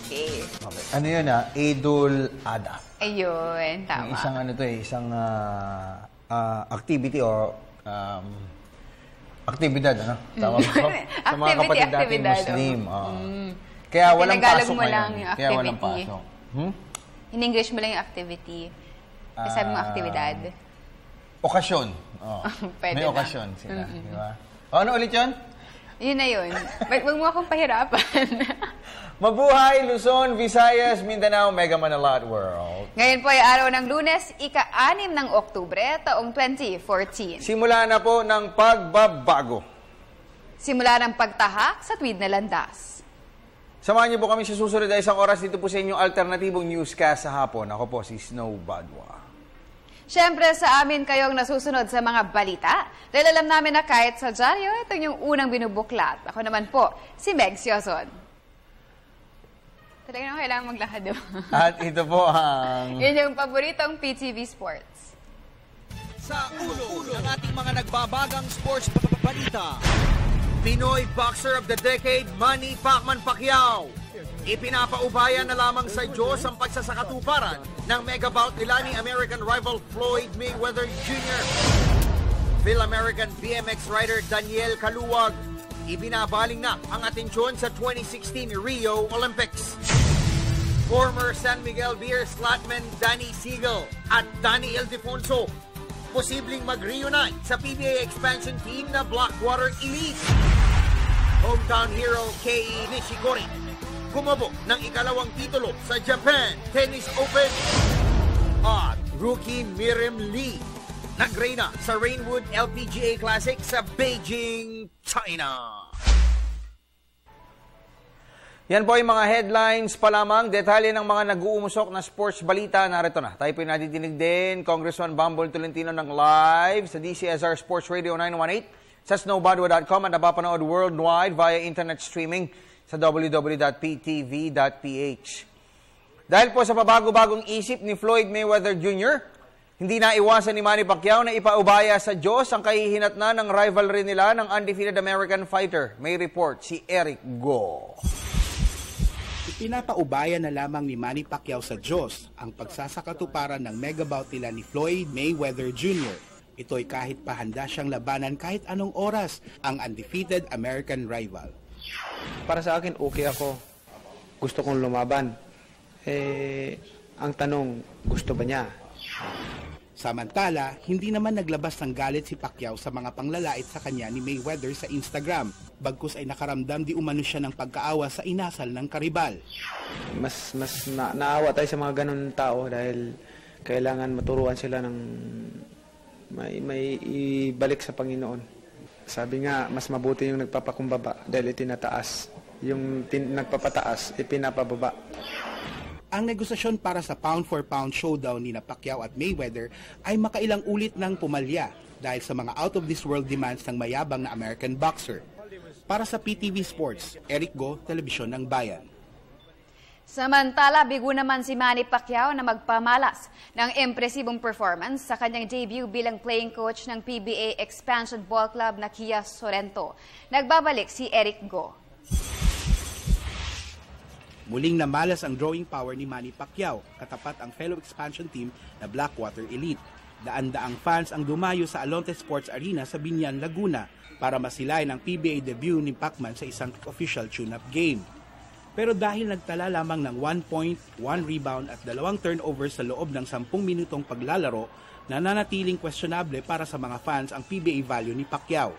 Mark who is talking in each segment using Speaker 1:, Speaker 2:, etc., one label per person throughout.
Speaker 1: Okay.
Speaker 2: Ano yun Idol Ada.
Speaker 1: Ayun, tama.
Speaker 2: Isang isang activity or aktibidad, Tawag ko. Sa mga kapatid natin Muslim. Kaya walang pasok
Speaker 1: mo lang
Speaker 2: ngayon.
Speaker 1: yung
Speaker 2: Kaya walang pasok.
Speaker 1: In English mo lang yung activity. Sabi mo aktibidad.
Speaker 2: Okasyon.
Speaker 1: Pwede
Speaker 2: may
Speaker 1: na.
Speaker 2: okasyon sila. Di ba? Ano ulit yun?
Speaker 1: Yun na yun. Huwag mo akong pahirapan.
Speaker 2: Mabuhay, Luzon, Visayas, Mindanao, Mega Manila at World.
Speaker 1: Ngayon po ay araw ng Lunes, ika-6 ng Oktubre, taong 2014.
Speaker 2: Simula na po ng pagbabago.
Speaker 1: Simula ng pagtahak sa tuwid na landas.
Speaker 2: Samahan niyo po kami sa susunod na isang oras dito po sa inyong alternatibong newscast sa hapon. Ako po si Snow Badwa.
Speaker 1: Siyempre sa amin kayong nasusunod sa mga balita. Dahil alam namin na kahit sa dyaryo, ito yung unang binubuklat. Ako naman po, si Meg Sioson. Talaga naman kailangan maglakad doon.
Speaker 2: At ito po ang...
Speaker 1: Yun yung paboritong PTV Sports.
Speaker 3: Sa ulo ng ating mga nagbabagang sports balita. Pinoy Boxer of the Decade, Manny Pacquiao. Ipinapaubaya na lamang sa Diyos ang pagsasakatuparan ng mega bout nila ni American rival Floyd Mayweather Jr. Phil-American BMX rider Daniel Kaluwag. Ibinabaling na ang atensyon sa 2016 Rio Olympics. Former San Miguel Beer Slatman Danny Siegel at Danny Ildefonso posibleng mag-reunite sa PBA expansion team na Blackwater Elite. Hometown hero Kei Nishikori kumabog ng ikalawang titulo sa Japan Tennis Open. At rookie Miriam Lee nagreyna sa Rainwood LPGA Classic sa Beijing, China.
Speaker 2: Yan po yung mga headlines pa lamang. Detalye ng mga nag-uumusok na sports balita. Narito na. Tayo po nadidinig din Congressman Bambol Tolentino ng live sa DCSR Sports Radio 918 sa snowbadwa.com at napapanood worldwide via internet streaming sa www.ptv.ph. Dahil po sa pabago-bagong isip ni Floyd Mayweather Jr., hindi na iwasan ni Manny Pacquiao na ipaubaya sa Diyos ang kahihinatnan ng rivalry nila ng undefeated American fighter. May report si Eric Go.
Speaker 4: Pinapaubaya na lamang ni Manny Pacquiao sa Diyos ang pagsasakatuparan ng mega bout nila ni Floyd Mayweather Jr. Ito'y kahit pahanda siyang labanan kahit anong oras ang undefeated American rival.
Speaker 5: Para sa akin, okay ako. Gusto kong lumaban. Ang tanong, gusto ba niya?
Speaker 4: Samantala, hindi naman naglabas ng galit si Pacquiao sa mga panglalait sa kanya ni Mayweather sa Instagram. Bagkus ay nakaramdam di umano siya ng pagkaawa sa inasal ng karibal.
Speaker 5: Mas naawa tayo sa mga ganun tao dahil kailangan maturuan sila ng may ibalik sa Panginoon. Sabi nga, mas mabuti yung nagpapakumbaba dahil itinataas. Yung nagpapataas, ipinapababa.
Speaker 4: Ang negosasyon para sa pound-for-pound showdown ni Pacquiao at Mayweather ay makailang ulit ng pumalya dahil sa mga out-of-this-world demands ng mayabang na American boxer. Para sa PTV Sports, Eric Go, Telebisyon ng Bayan.
Speaker 1: Samantala, bigo naman si Manny Pacquiao na magpamalas ng impresibong performance sa kanyang debut bilang playing coach ng PBA Expansion Ball Club na Kia Sorrento. Nagbabalik si Eric Go.
Speaker 4: Muling namalas ang drawing power ni Manny Pacquiao, katapat ang fellow expansion team na Blackwater Elite. Daan-daang fans ang dumayo sa Alonte Sports Arena sa Binyan, Laguna para masilayan ang PBA debut ni Pacman sa isang official tune-up game. Pero dahil nagtala lamang ng 1 point, 1 rebound at 2 turnover sa loob ng 10 minutong paglalaro, nananatiling questionable para sa mga fans ang PBA value ni Pacquiao.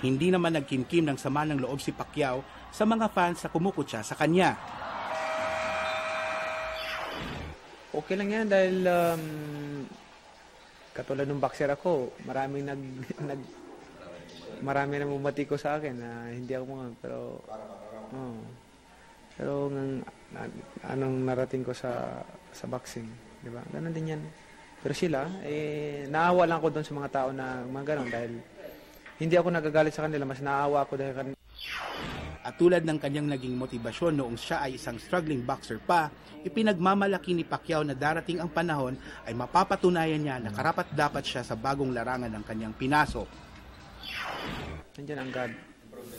Speaker 4: Hindi naman nagkimkim ng sama ng loob si Pacquiao sa mga fans sa kumukutsa sa kanya.
Speaker 5: Okay lang yan dahil katulad ng boxer ako, maraming marami na bumati ko sa akin na hindi ako mga, pero anong narating ko sa boxing, di ba? Ganun din yan. Pero sila, naawa lang ako doon sa mga tao na mga ganun dahil hindi ako nagagalit sa kanila, mas naawa ako dahil kanila.
Speaker 4: At tulad ng kanyang naging motibasyon noong siya ay isang struggling boxer pa, ipinagmamalaki ni Pacquiao na darating ang panahon ay mapapatunayan niya na karapat-dapat siya sa bagong larangan ng kanyang pinasok.
Speaker 5: Nandiyan ang God.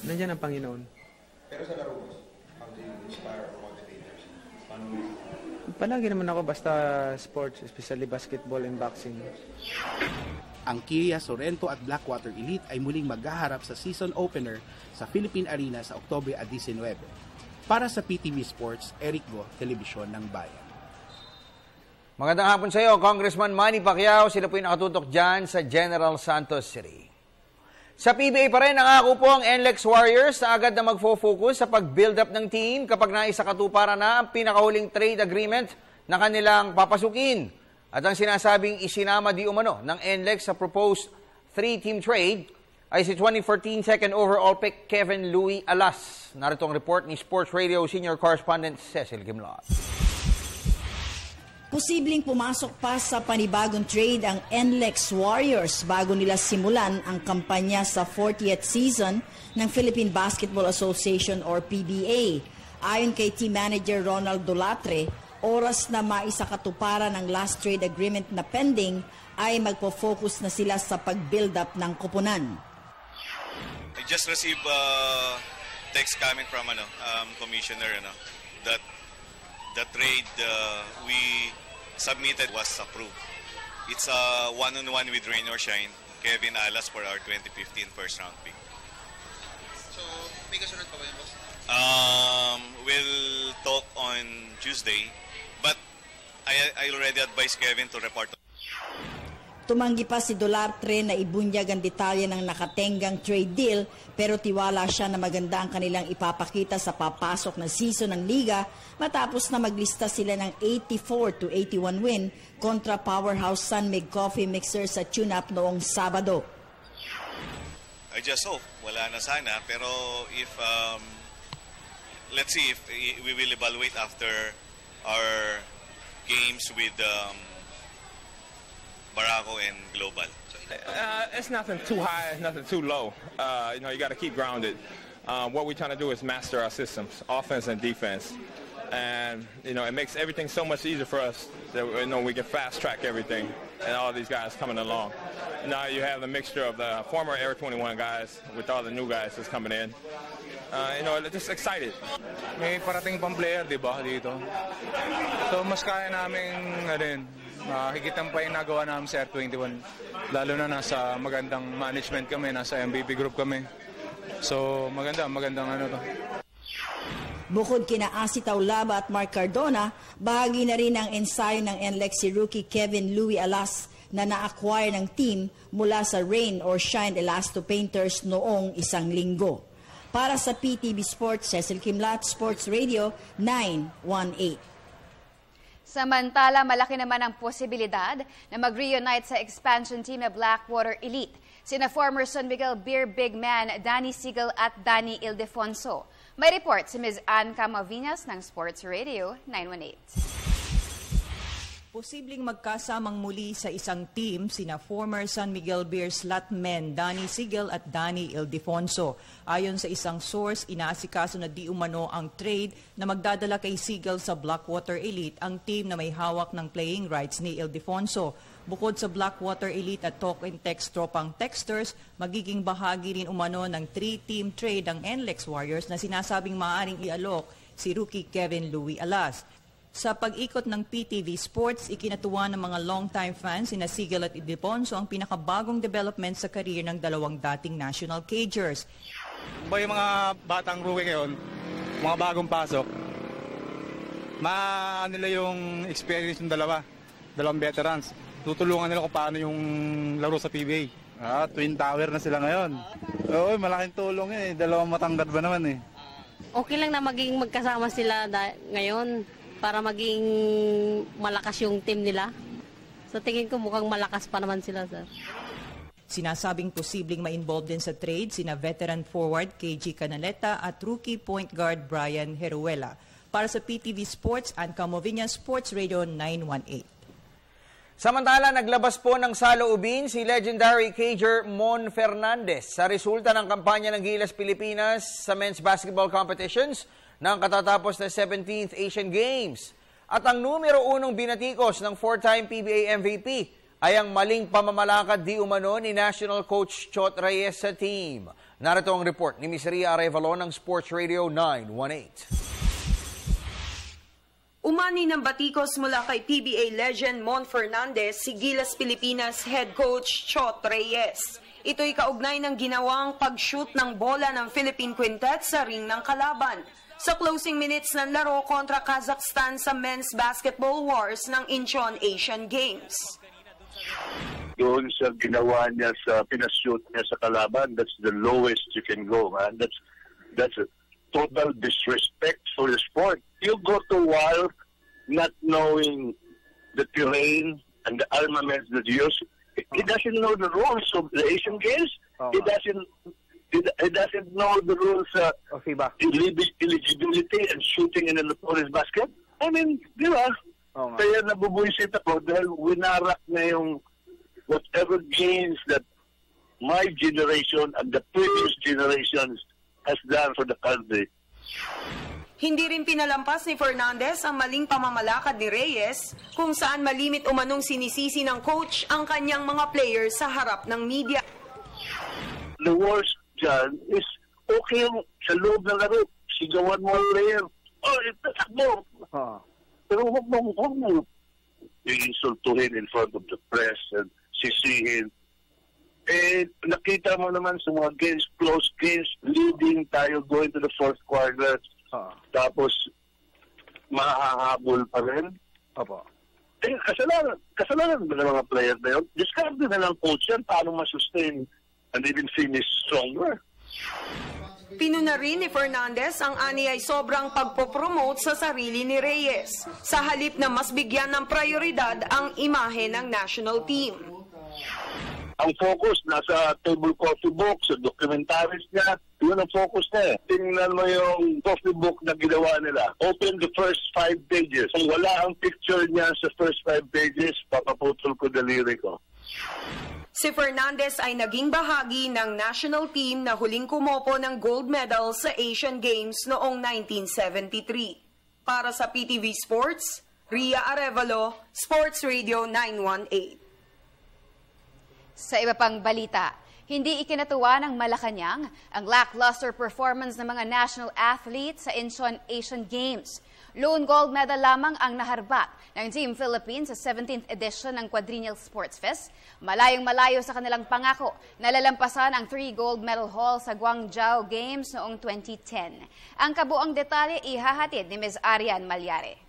Speaker 5: Nandiyan ang Panginoon.
Speaker 2: Pero sa laro, how do you inspire or motivators?
Speaker 5: Palagi naman ako basta sports, especially basketball and boxing.
Speaker 4: Ang Kia Sorrento at Blackwater Elite ay muling maghaharap sa season opener sa Philippine Arena sa Oktubre 19. Para sa PTV Sports, Eric Go, Telebisyon ng Bayan.
Speaker 2: Magandang hapon sa iyo, Congressman Manny Pacquiao. Sila po yung nakatutok dyan sa General Santos City. Sa PBA pa rin, nangako po ang NLEX Warriors na agad na magfo-focus sa pag-build up ng team kapag naisakatuparan na ang pinakahuling trade agreement na kanilang papasukin. At ang sinasabing isinama di umano ng NLEX sa proposed 3-team trade ay si 2014 second overall pick Kevin Louie Alas. Narito ang report ni Sports Radio Senior Correspondent Cecil Gimlot.
Speaker 6: Posibleng pumasok pa sa panibagong trade ang NLEX Warriors bago nila simulan ang kampanya sa 40th season ng Philippine Basketball Association or PBA. Ayon kay team manager Ronald Dolatre, oras na maisakatuparan ang last trade agreement na pending ay magpo-focus na sila sa pag-build up ng koponan.
Speaker 7: I just received text coming from commissioner that the trade we submitted was approved. It's a one-on-one with Rain or Shine, Kevin Alas for our 2015 first round pick.
Speaker 3: So, may kasunod pa ba yun, boss?
Speaker 7: We'll talk on Tuesday, but I already advised Kevin to report.
Speaker 6: Tumanggi pa si Dolatre na ibunyag ang detalye ng nakatenggang trade deal, pero tiwala siya na maganda ang kanilang ipapakita sa papasok na season ng liga matapos na maglista sila ng 84-81 win kontra powerhouse Sunmig Coffee Mixer sa tune-up noong Sabado.
Speaker 7: I just hope wala na sana, pero if let's see if we will evaluate after our games with Barako and Global.
Speaker 8: It's nothing too high, it's nothing too low. You got to keep grounded. What we're trying to do is master our systems, offense and defense. And, it makes everything so much easier for us that, we can fast-track everything and all these guys coming along. Now you have the mixture of the former Air 21 guys with all the new guys that's coming in. Just excited.
Speaker 9: May parating pang player, di ba, dito? So, mas kaya namin, higitang pa yung nagawa namin sa Air 21. Lalo na nasa magandang management kami, nasa MVP group kami. So, magandang to.
Speaker 6: Bukod kina Asi Taulaba at Mark Cardona, bahagi na rin ang ensayo ng NLEX si rookie Kevin Louie Alas na na-acquire ng team mula sa Rain or Shine Elasto Painters noong isang linggo. Para sa PTV Sports, Cecil Kimlat, Sports Radio 918.
Speaker 1: Samantala, malaki naman ang posibilidad na mag-reunite sa expansion team na Blackwater Elite sina former San Miguel Beer big man Danny Siegel at Danny Ildefonso. May report si Ms. Ann Camavinas ng Sports Radio 918.
Speaker 10: Posibleng magkasamang muli sa isang team sina former San Miguel Bears slotmen Danny Siegel at Danny Ildefonso. Ayon sa isang source, inaasikaso na di umano ang trade na magdadala kay Siegel sa Blackwater Elite, ang team na may hawak ng playing rights ni Ildefonso. Bukod sa Blackwater Elite at Talk and Text tropang texters, magiging bahagi rin umano ng 3-team trade ang NLEX Warriors na sinasabing maaaring ialok si rookie Kevin Louie Alas. Sa pag-ikot ng PTV Sports, ikinatuwa ng mga long-time fans sina Siegel at Ildefonso ang pinakabagong development sa career ng dalawang dating national cagers.
Speaker 9: Yung mga batang rookie ngayon, mga bagong pasok, nila yung experience ng dalawang veterans. Tutulungan nila kung paano yung laro sa PBA.
Speaker 11: Twin Tower na sila ngayon. Oo, malaking tulong dalawang matangkad ba naman
Speaker 12: Okay lang na maging magkasama sila ngayon para maging malakas yung team nila. Sa tingin ko mukhang malakas pa naman sila, sir.
Speaker 10: Sinasabing posibleng ma-involve din sa trade sina veteran forward KG Canaleta at rookie point guard Brian Heruela. Para sa PTV Sports and Camoviña Sports Radio 918.
Speaker 2: Samantala, naglabas po ng saloobin si legendary cager Mon Fernandez sa resulta ng kampanya ng Gilas Pilipinas sa men's basketball competitions ng katatapos na 17th Asian Games. At ang numero 1 binatikos ng 4-time PBA MVP ay ang maling pamamalakad di umano ni National Coach Chot Reyes sa team. Narito ang report ni Ms. Ria Arevalo ng Sports Radio 918.
Speaker 13: Umani ng batikos mula kay PBA legend Mon Fernandez si Gilas Pilipinas head coach Chot Reyes. Ito'y kaugnay ng ginawang pag-shoot ng bola ng Philippine Quintet sa ring ng kalaban sa closing minutes ng laro kontra Kazakhstan sa men's basketball wars ng Incheon Asian Games.
Speaker 14: Doon sa ginawa niya sa pinashoot niya sa kalaban, that's the lowest you can go, man. That's a total disrespect for the sport. You go to war not knowing the terrain and the armaments that you use. He doesn't know the rules of the Asian Games. He doesn't know the rules of eligibility and shooting in a notorious basket. I mean, di ba? Kaya nabubuisit ako dahil winarak na yung whatever gains that my generation and the previous generations has done for the country.
Speaker 13: Hindi rin pinalampas ni Fernandez ang maling pamamalakad ni Reyes kung saan malimit umanong sinisisi ng coach ang kanyang mga players sa harap ng media.
Speaker 14: The worst dyan is okay sa loob ng laro, sigawan mo ang player. Oh, tatakbo. Pero huwag mo i-insultuhin in front of the press and sisihin. Eh, nakita mo naman sa mga games, close games, leading tayo going to the fourth quarter. Tapos, mahahabol pa rin. Eh, kasalanan ba ng mga players na yun? Discard na lang coach yan, paano masustain and even finish stronger.
Speaker 13: Pinuna rin ni Fernandez ang ani ay sobrang pagpopromote sa sarili ni Reyes sa halip na mas bigyan ng prioridad ang imahe ng national team.
Speaker 14: Ang focus nasa table coffee book, sa documentaries niya, yun ang focus niya. Tingnan mo yung coffee book na ginawa nila. Open the first 5 pages. Kung wala ang picture niya sa first 5 pages, papaputol ko daliri ko.
Speaker 13: Si Fernandez ay naging bahagi ng national team na huling kumopo ng gold medal sa Asian Games noong 1973. Para sa PTV Sports, Ria Arevalo, Sports Radio 918.
Speaker 1: Sa iba pang balita, hindi ikinatuwa ng Malacanang ang lackluster performance ng mga national athletes sa Incheon Asian Games. Lone gold medal lamang ang naharbat ng Team Philippines sa 17th edition ng Quadrennial Sports Fest. Malayong-malayo sa kanilang pangako na lalampasan ang 3 gold medal haul sa Guangzhou Games noong 2010. Ang kabuang detalye ihahatid ni Ms. Arian Malyare.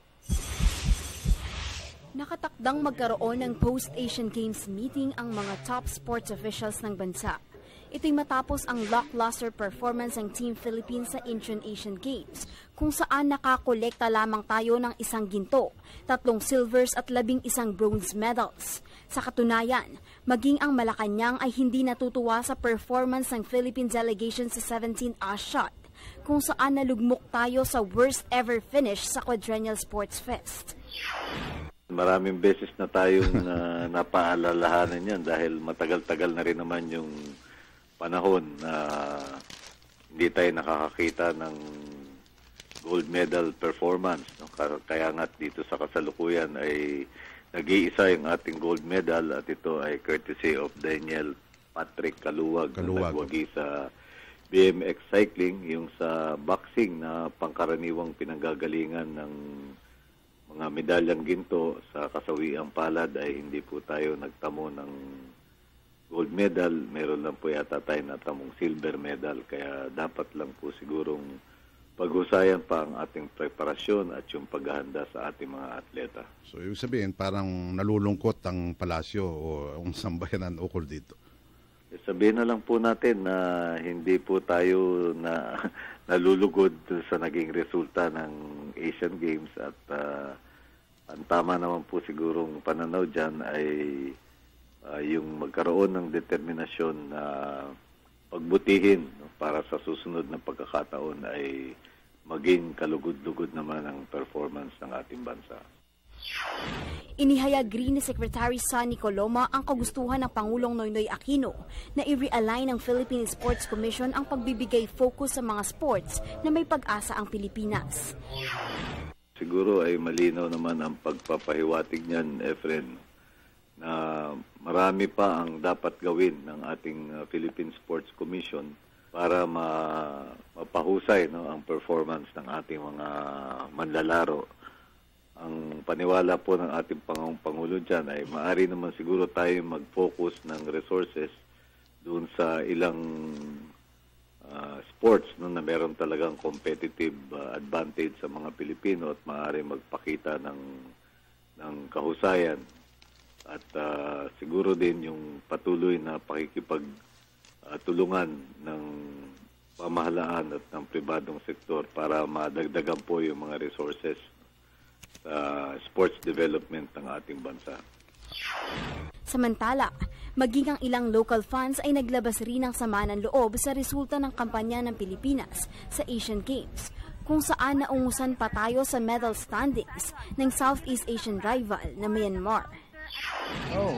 Speaker 15: Nakatakdang magkaroon ng post-Asian Games meeting ang mga top sports officials ng bansa. Ito'y matapos ang lackluster performance ng Team Philippines sa Incheon Asian Games, kung saan nakakolekta lamang tayo ng 1 ginto, 3 silvers at 11 bronze medals. Sa katunayan, maging ang Malacanang ay hindi natutuwa sa performance ng Philippine delegation sa 17th ASIAD, kung saan nalugmok tayo sa worst ever finish sa Quadrennial Sports Fest.
Speaker 16: Maraming beses na tayong napaalalahanan yan dahil matagal-tagal na rin naman yung panahon na hindi tayo nakakakita ng gold medal performance. No? Kaya nga dito sa kasalukuyan ay nag-iisa yung ating gold medal at ito ay courtesy of Daniel Patrick Kaluwag. Nagwagi sa BMX cycling, yung sa boxing na pangkaraniwang pinanggagalingan ng mga medalyang ginto sa kasawiang palad ay hindi po tayo nagtamo ng gold medal. Meron lang po yata tayo natamong silver medal. Kaya dapat lang po sigurong paghusayan pa ang ating preparasyon at yung paghahanda sa ating mga atleta.
Speaker 17: So, ibig sabihin, parang nalulungkot ang palasyo o ang sambayanan ukol dito.
Speaker 16: Sabihin na lang po natin na hindi po tayo nalulugod sa naging resulta ng Asian Games at ang tama naman po sigurong pananaw dyan ay yung magkaroon ng determinasyon na pagbutihin para sa susunod na pagkakataon ay maging kalugod-lugod naman ang performance ng ating bansa.
Speaker 15: Inihayag rin ni Secretary Sonny Coloma ang kagustuhan ng Pangulong Noynoy Aquino na i-realign ng Philippine Sports Commission ang pagbibigay focus sa mga sports na may pag-asa ang Pilipinas.
Speaker 16: Siguro ay malinaw naman ang pagpapahiwatig niyan, Efren, na marami pa ang dapat gawin ng ating Philippine Sports Commission para mapahusay ang performance ng ating mga manlalaro. Ang paniwala po ng ating Pangulo dyan ay maaari naman siguro tayo mag-focus ng resources doon sa ilang sports na meron talagang competitive advantage sa mga Pilipino at maaari magpakita ng kahusayan. At siguro din yung patuloy na pakikipagtulungan ng pamahalaan at ng pribadong sektor para madagdagan po yung mga resources sa sports development ng ating bansa.
Speaker 15: Samantala, maging ang ilang local funds ay naglabas rin ng sama ng loob sa resulta ng kampanya ng Pilipinas sa Asian Games, kung saan naungusan pa tayo sa medal standings ng Southeast Asian rival na Myanmar.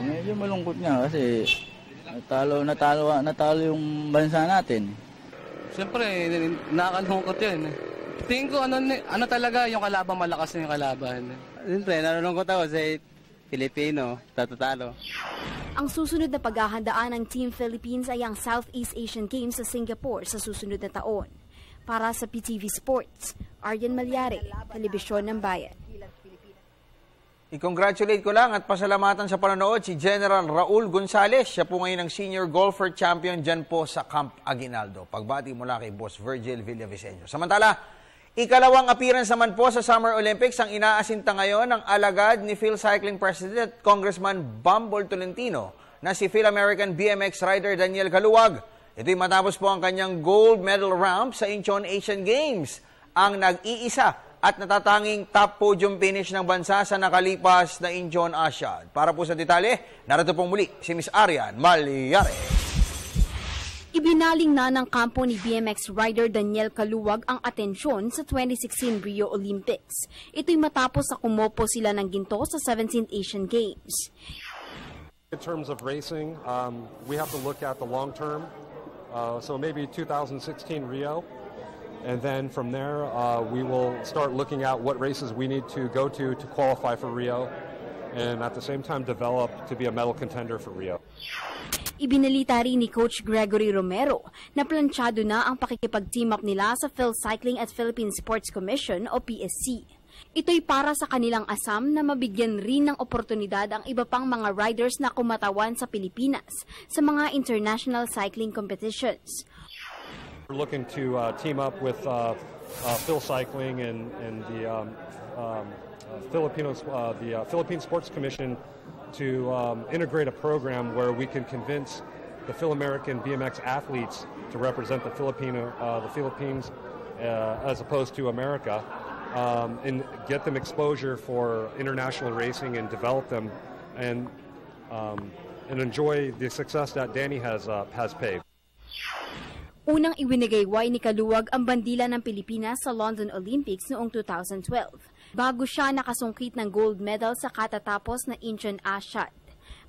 Speaker 18: Medyo malungkot nga kasi natalo yung bansa natin.
Speaker 19: Siyempre, nakakalungkot yun. Tingin ko ano talaga yung kalaban, malakas na yung kalaban.
Speaker 18: Siyempre, nalulungkot ako sa Pilipino, tatatalo.
Speaker 15: Ang susunod na paghahandaan ng Team Philippines ay ang Southeast Asian Games sa Singapore sa susunod na taon. Para sa PTV Sports, Aryan Malyari, Telebisyon ng Bayan.
Speaker 2: I-congratulate ko lang at pasalamatan sa panonood si General Raul Gonzales. Siya po ngayon ang senior golfer champion dyan po sa Camp Aguinaldo. Pagbati mula kay Boss Virgil Villavicencio. Samantala, ikalawang appearance naman po sa Summer Olympics ang inaasinta ngayon ng alagad ni Phil Cycling President Congressman Bambol Tolentino na si Phil American BMX rider Daniel Caluwag. Ito'y matapos po ang kanyang gold medal ramp sa Incheon Asian Games. Ang nag-iisa at natatanging top podium finish ng bansa sa nakalipas na Incheon Asiad. Para po sa detalye, narito pong muli si Miss Aryan Malyari.
Speaker 15: Ibinaling na ng kampo ni BMX rider Daniel Caluwag ang atensyon sa 2016 Rio Olympics. Ito'y matapos sa kumopo sila ng ginto sa 17th Asian Games.
Speaker 20: In terms of racing, we have to look at the long term. So maybe 2016 Rio. And then from there, we will start looking at what races we need to go to qualify for Rio. And at the same time, develop to be a medal contender for Rio.
Speaker 15: Ibinalita rin ni Coach Gregory Romero na planchado na ang pakikipag-team up nila sa Phil Cycling at Philippine Sports Commission o PSC. Ito'y para sa kanilang asam na mabigyan rin ng oportunidad ang iba pang mga riders na kumatawan sa Pilipinas sa mga international cycling competitions.
Speaker 20: We're looking to team up with Phil Cycling and the Philippine Sports Commission to integrate a program where we can convince the Phil American BMX athletes to represent the Philippines as opposed to America, and get them exposure for international racing and develop them and enjoy the success that Danny has paved.
Speaker 15: Unang ibinagayway ni Caluwag ang bandila ng Pilipinas sa London Olympics noong 2012, bago siya nakasungkit ng gold medal sa katatapos na Incheon Asiad.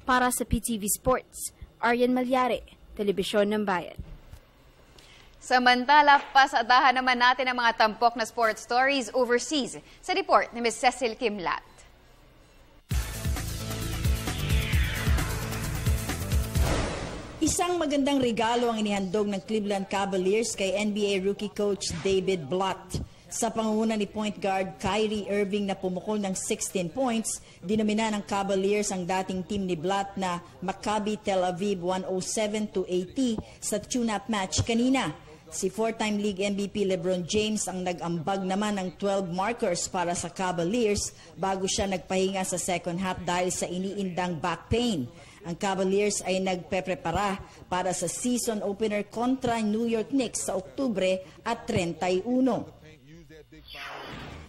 Speaker 15: Para sa PTV Sports, Aryan Malyari, Telebisyon ng Bayan.
Speaker 1: Samantala, pasadahan naman natin ang mga tampok na sports stories overseas sa report ni Ms. Cecil Kimlat.
Speaker 6: Isang magandang regalo ang inihandog ng Cleveland Cavaliers kay NBA rookie coach David Blatt. Sa pangunguna ni point guard Kyrie Irving na pumukol ng 16 points, dinomina ng Cavaliers ang dating team ni Blatt na Maccabi Tel Aviv 107-80 sa tune-up match kanina. Si four-time league MVP LeBron James ang nag-ambag naman ng 12 markers para sa Cavaliers bago siya nagpahinga sa second half dahil sa iniindang back pain. Ang Cavaliers ay nagpeprepara para sa season opener kontra New York Knicks sa Oktubre at 31.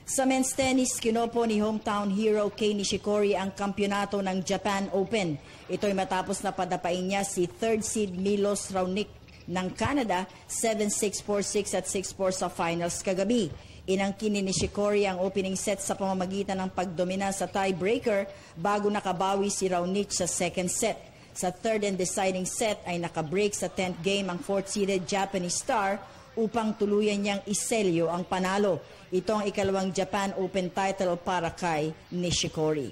Speaker 6: Sa men's tennis, kinupo ni hometown hero Kei Nishikori ang kampyonato ng Japan Open. Ito'y matapos na padapain niya si third seed Milos Raonic ng Canada 7-6, 4-6 at 6-4 sa finals kagabi. Inangkin ni Nishikori ang opening set sa pamamagitan ng pagdomina sa tiebreaker bago nakabawi si Raonic sa second set. Sa third and deciding set ay nakabreak sa 10th game ang fourth-seeded Japanese star upang tuluyan niyang iselyo ang panalo. Ito ang ikalawang Japan Open title para kay Nishikori.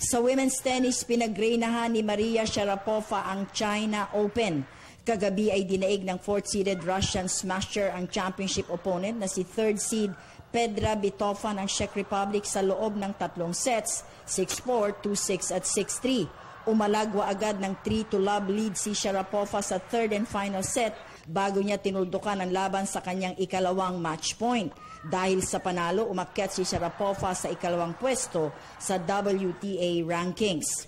Speaker 6: Sa women's tennis, pinagreinahan ni Maria Sharapova ang China Open. Kagabi ay dinaig ng fourth-seeded Russian smasher ang championship opponent na si third seed Pedra Bitova ng Czech Republic sa loob ng 3 sets, 6-4, 2-6 at 6-3. Umalagwa agad ng 3-love lead si Sharapova sa third and final set bago niya tinuldukan ang laban sa kanyang ikalawang match point. Dahil sa panalo, umakyat si Sharapova sa ikalawang pwesto sa WTA rankings.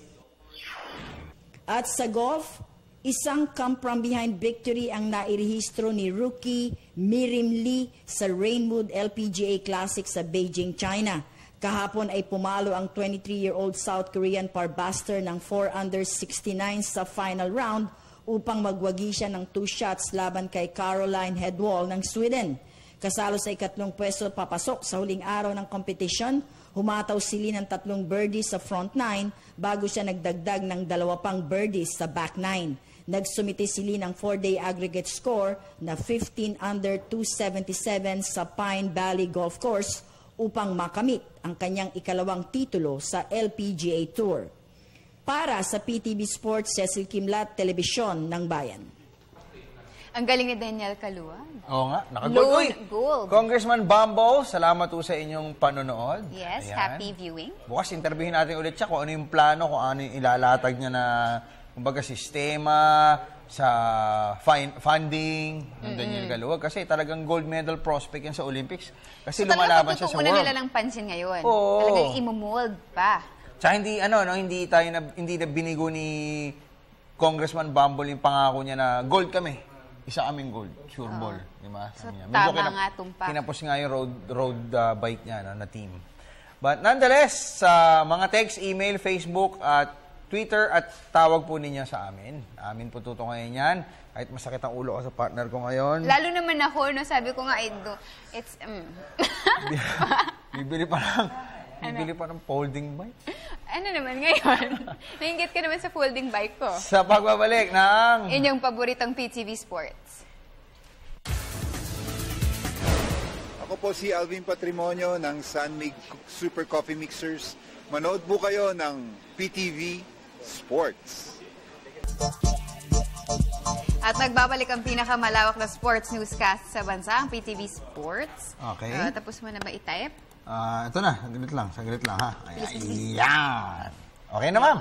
Speaker 6: At sa golf, isang come-from-behind victory ang nairehistro ni rookie Mirim Lee sa Rainwood LPGA Classic sa Beijing, China. Kahapon ay pumalo ang 23-year-old South Korean parbuster ng 4-under-69 sa final round upang magwagi siya ng 2 shots laban kay Caroline Hedwall ng Sweden. Kasalo sa ikatlong pwesto papasok sa huling araw ng kompetisyon, humataw si Lee ng 3 birdies sa front 9 bago siya nagdagdag ng 2 pang birdies sa back 9. Nagsumite si Lee ng 4-day aggregate score na 15-under-277 sa Pine Valley Golf Course upang makamit ang kanyang ikalawang titulo sa LPGA Tour. Para sa PTV Sports, Cecil Kimlat, Telebisyon ng Bayan.
Speaker 1: Ang galing ni Daniel Kalua.
Speaker 2: Oo nga, nakagold. Uy,
Speaker 1: gold.
Speaker 2: Congressman Bambo, salamat po sa inyong panonood.
Speaker 1: Yes,
Speaker 2: Ayan.
Speaker 1: happy viewing.
Speaker 2: Bukas, interviewin natin ulit siya kung ano yung plano, kung ano yung ilalatag niya na, kumbaga, sistema sa funding ng Daniel Kalua. Kasi talagang gold medal prospect yan sa Olympics. Kasi so, lumalaban siya sa world.
Speaker 1: Talagang nila ng pansin ngayon.
Speaker 2: Oo.
Speaker 1: Talagang imumold pa.
Speaker 2: Tsaka hindi, hindi na binigo ni Congressman Bambo yung pangako niya na gold kami. Isa kaming gold, sure ball, di ba?
Speaker 1: So, tama nga tumpa.
Speaker 2: Kinapos nga yung road bike niya na team. But nonetheless, sa mga text, email, Facebook, at Twitter, at tawag po ninyo sa amin. Amin po tutunghayan yan. Kahit masakit ang ulo ko sa partner ko ngayon.
Speaker 1: Lalo naman ako, no, sabi ko nga, it's...
Speaker 2: Bibili pa ng folding bike.
Speaker 1: Ano naman ngayon? Nainggit ka naman sa folding bike ko.
Speaker 2: Sa pagbabalik ng...
Speaker 1: Inyong paboritong PTV Sports.
Speaker 21: Ako po si Alvin Patrimonio ng Sunmig Super Coffee Mixers. Manood po kayo ng PTV Sports.
Speaker 1: At nagbabalik ang pinakamalawak na sports newscast sa bansa, ang PTV Sports.
Speaker 2: Okay.
Speaker 1: Tapos mo na ba i-type?
Speaker 2: Ito na, saglit lang ha. Ayan. Okay na, ma'am?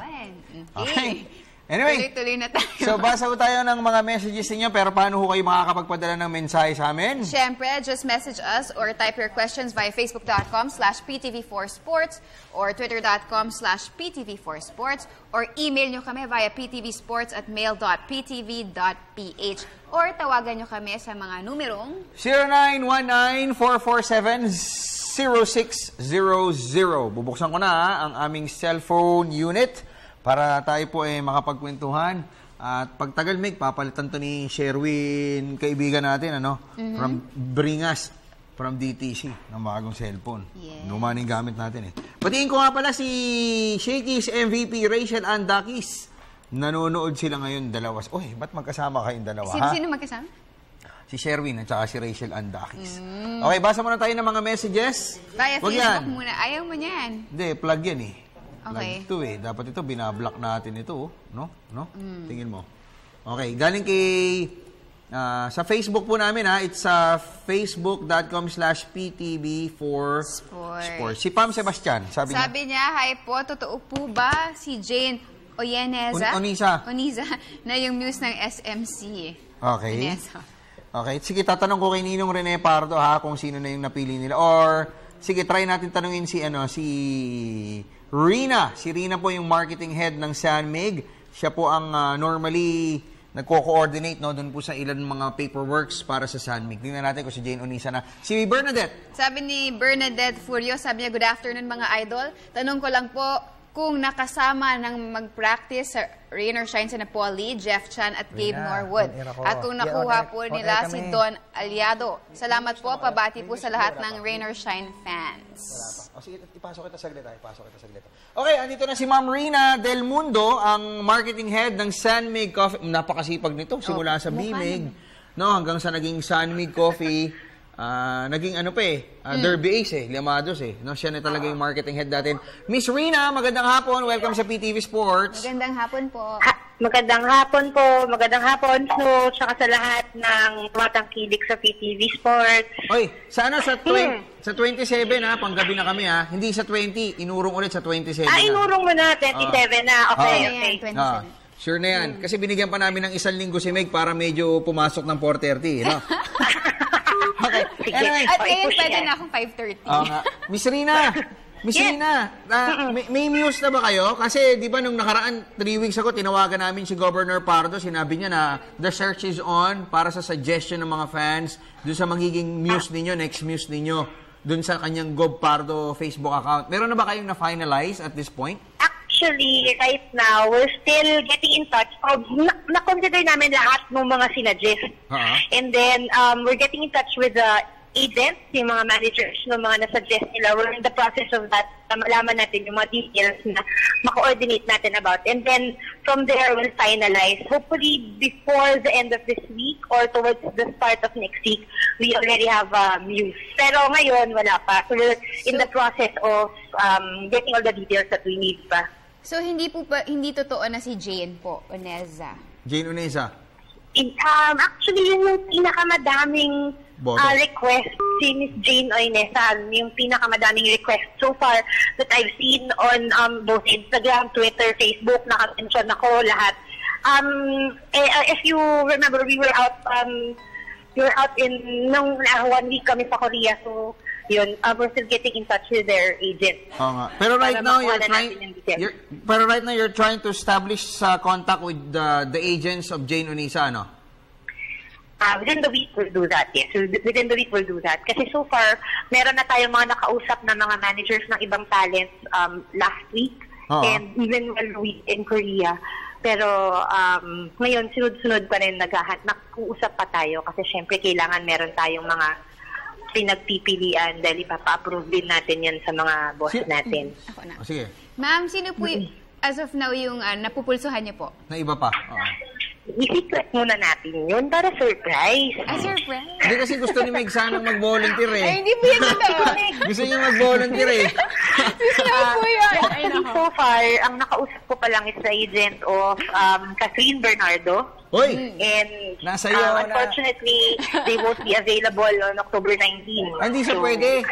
Speaker 2: Okay. Anyway,
Speaker 1: tuloy na tayo.
Speaker 2: So basa ko tayo ng mga messages niyo, pero paano ho kayo makakapagpadala ng mensahe sa amin?
Speaker 1: Siyempre, just message us or type your questions via facebook.com/PTV4Sports or twitter.com/PTV4Sports or email nyo kami via ptvsports@mail.ptv.ph or tawagan nyo kami sa mga numerong
Speaker 2: 0919-447-0600. Bubuksan ko na ang aming cellphone unit para tayo po ay makapagkwentuhan. At pagtagal, Meg, papalitan to ni Sherwin, kaibigan natin, from Bringas, from DTC, ng bagong cellphone.
Speaker 1: Yes.
Speaker 2: Numaning gamit natin eh. Patiin ko nga pala si Shakey's MVP, Rachel Andakis. Nanonood sila ngayon, dalawa. Uy, ba't magkasama kayong dalawa, ha?
Speaker 1: Sino magkasama?
Speaker 2: Si Sherwin at saka si Rachel Andakis. Okay, basa muna tayo ng mga messages.
Speaker 1: Via Facebook muna. Ayaw mo niyan.
Speaker 2: Hindi, plug yan eh.
Speaker 1: Okay.
Speaker 2: Ito eh. Dapat ito, binablock natin ito. No? Tingin mo. Okay. Galing kay... sa Facebook po namin, ha. It's facebook.com/PTV4Sports. Si Pam Sebastian, sabi
Speaker 1: niya, hi po, totoo po ba si Jane Oyeneza? Oniza, na yung muse ng SMC.
Speaker 2: Okay.
Speaker 1: Onesa.
Speaker 2: Okay. Sige, tatanong ko kay Ninong Rene Pardo, ha, kung sino na yung napili nila. Or, sige, try natin tanungin si Rina. Si Rina po yung marketing head ng San Mig. Siya po ang normally nagko-coordinate no doon po sa ilan mga paperworks para sa Sanmig. Tingnan natin kung si Jane Onisa na. Si Bernadette.
Speaker 1: Sabi ni Bernadette Furio, sabi niya, good afternoon mga idol. Tanong ko lang po kung nakasama ng mag-practice sa Rain or Shine sa Napoli, Jeff Chan at Gabe Norwood. At kung nakuha po nila si Don Aliado. Salamat po, pabati po sa lahat ng Rain or Shine fans.
Speaker 2: O sige, ipasok kita saglit. Okay, andito na si Ma'am Rina Del Mundo, ang marketing head ng Sanmig Coffee. Napakasipag nito, simula sa Bimig, no, hanggang sa naging Sanmig Coffee. Naging Derby Ace Llamados no, siya na talaga yung marketing head natin. Miss Rina, magandang hapon. Welcome sa PTV Sports.
Speaker 1: Magandang hapon po.
Speaker 5: Magandang hapon po. Magandang hapon po tsaka sa lahat ng tumatangkilik sa PTV Sports.
Speaker 2: Oy, sa 27 panggabi na kami Hindi sa 20, inurong ulit sa 27
Speaker 5: inurong mo na, 27 na. Okay.
Speaker 1: 27.
Speaker 2: Sure na yan. Kasi binigyan pa namin ng 1 linggo si Meg para medyo pumasok ng 4:30, no? Okay. Anyway,
Speaker 1: at ngayon pwede na akong 5:30.
Speaker 2: Miss Rina, may news na ba kayo? Kasi di ba nung nakaraan 3 weeks ago, tinawagan namin si Governor Pardo, sinabi niya na the search is on para sa suggestion ng mga fans doon sa magiging news ninyo, next news ninyo, doon sa kanyang Gov Pardo Facebook account. Meron na ba kayong na-finalize at this point?
Speaker 5: Actually, right now, we're still getting in touch. Na-consider namin lahat ng mga sinadjust. And then, we're getting in touch with the agents, yung mga managers ng mga nasuggest nila. We're in the process of that. Malaman natin yung mga details na maka-coordinate natin about. And then, from there, we'll finalize. Hopefully, before the end of this week or towards the start of next week, we already have news. Pero ngayon, wala pa. So, we're in the process of getting all the details that we need pa.
Speaker 1: So, hindi totoo na si Jane po, Oneza.
Speaker 2: Jane Oneza?
Speaker 5: Actually, yung pinakamadaming request, si Miss Jane Oneza, yung pinakamadaming request so far that I've seen on both Instagram, Twitter, Facebook, naka-mention ako lahat. If you remember, we were out in nung 1 week kami sa Korea, so yun, we're still getting in touch with their agent.
Speaker 2: Pero right now you're trying to establish contact with the agents of Jane Onisa, ano?
Speaker 5: Within the week we'll do that, yes. Within the week we'll do that. Kasi so far, meron na tayong mga nakausap na mga managers ng ibang talents last week and even while we in Korea. Pero ngayon, sunod-sunod pa rin nag-uusap pa tayo kasi syempre kailangan meron tayong mga pinagpipilian dahil ipapa-approve din natin yan sa mga boss natin.
Speaker 1: Ako na.
Speaker 2: Sige.
Speaker 1: Ma'am, sino po as of now yung napupulsuhan niyo po?
Speaker 2: Na iba pa?
Speaker 5: I-secret muna natin yun para surprise.
Speaker 1: Surprise?
Speaker 2: Hindi kasi gusto ni Meg sanang mag-volunteer
Speaker 1: Ay, hindi po yun
Speaker 2: Gusto niya mag-volunteer
Speaker 5: Actually, so far, ang nakausap ko pa lang is the agent of Catherine Bernardo. And unfortunately, they won't be available on October 19.
Speaker 2: Hindi siya pwede?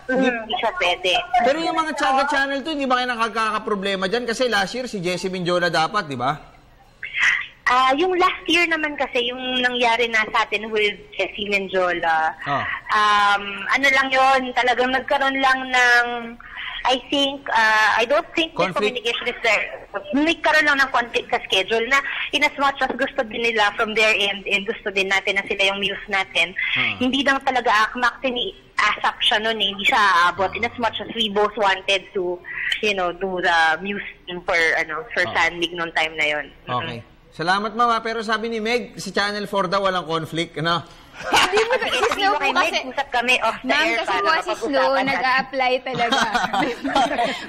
Speaker 5: Hindi siya pwede.
Speaker 2: Pero yung mga Chaga Channel to, hindi ba kayo nakakakaproblema dyan? Kasi last year, si Jessie Minjola dapat, di ba?
Speaker 5: Yung last year naman kasi, yung nangyari na sa atin with Jessie Minjola, ano lang yon, talagang nagkaroon lang ng, I don't think the communication is there. Nagkaroon lang ng conflict sa schedule na in as much as gusto din nila from their end and gusto din natin na sila yung muse natin. Hindi lang talaga actually ASAP siya nun hindi siya aabot in as much as we both wanted to, do the muse for Sanmig noong time na yon.
Speaker 2: Okay. Salamat, Mama. Pero sabi ni Meg, si Channel 4 daw walang conflict, ano?
Speaker 1: Hindi mo si Snow po kasi...
Speaker 5: Usap kami off the
Speaker 1: Ma'am,
Speaker 5: air
Speaker 1: kasi po si Snow nag-a-apply talaga.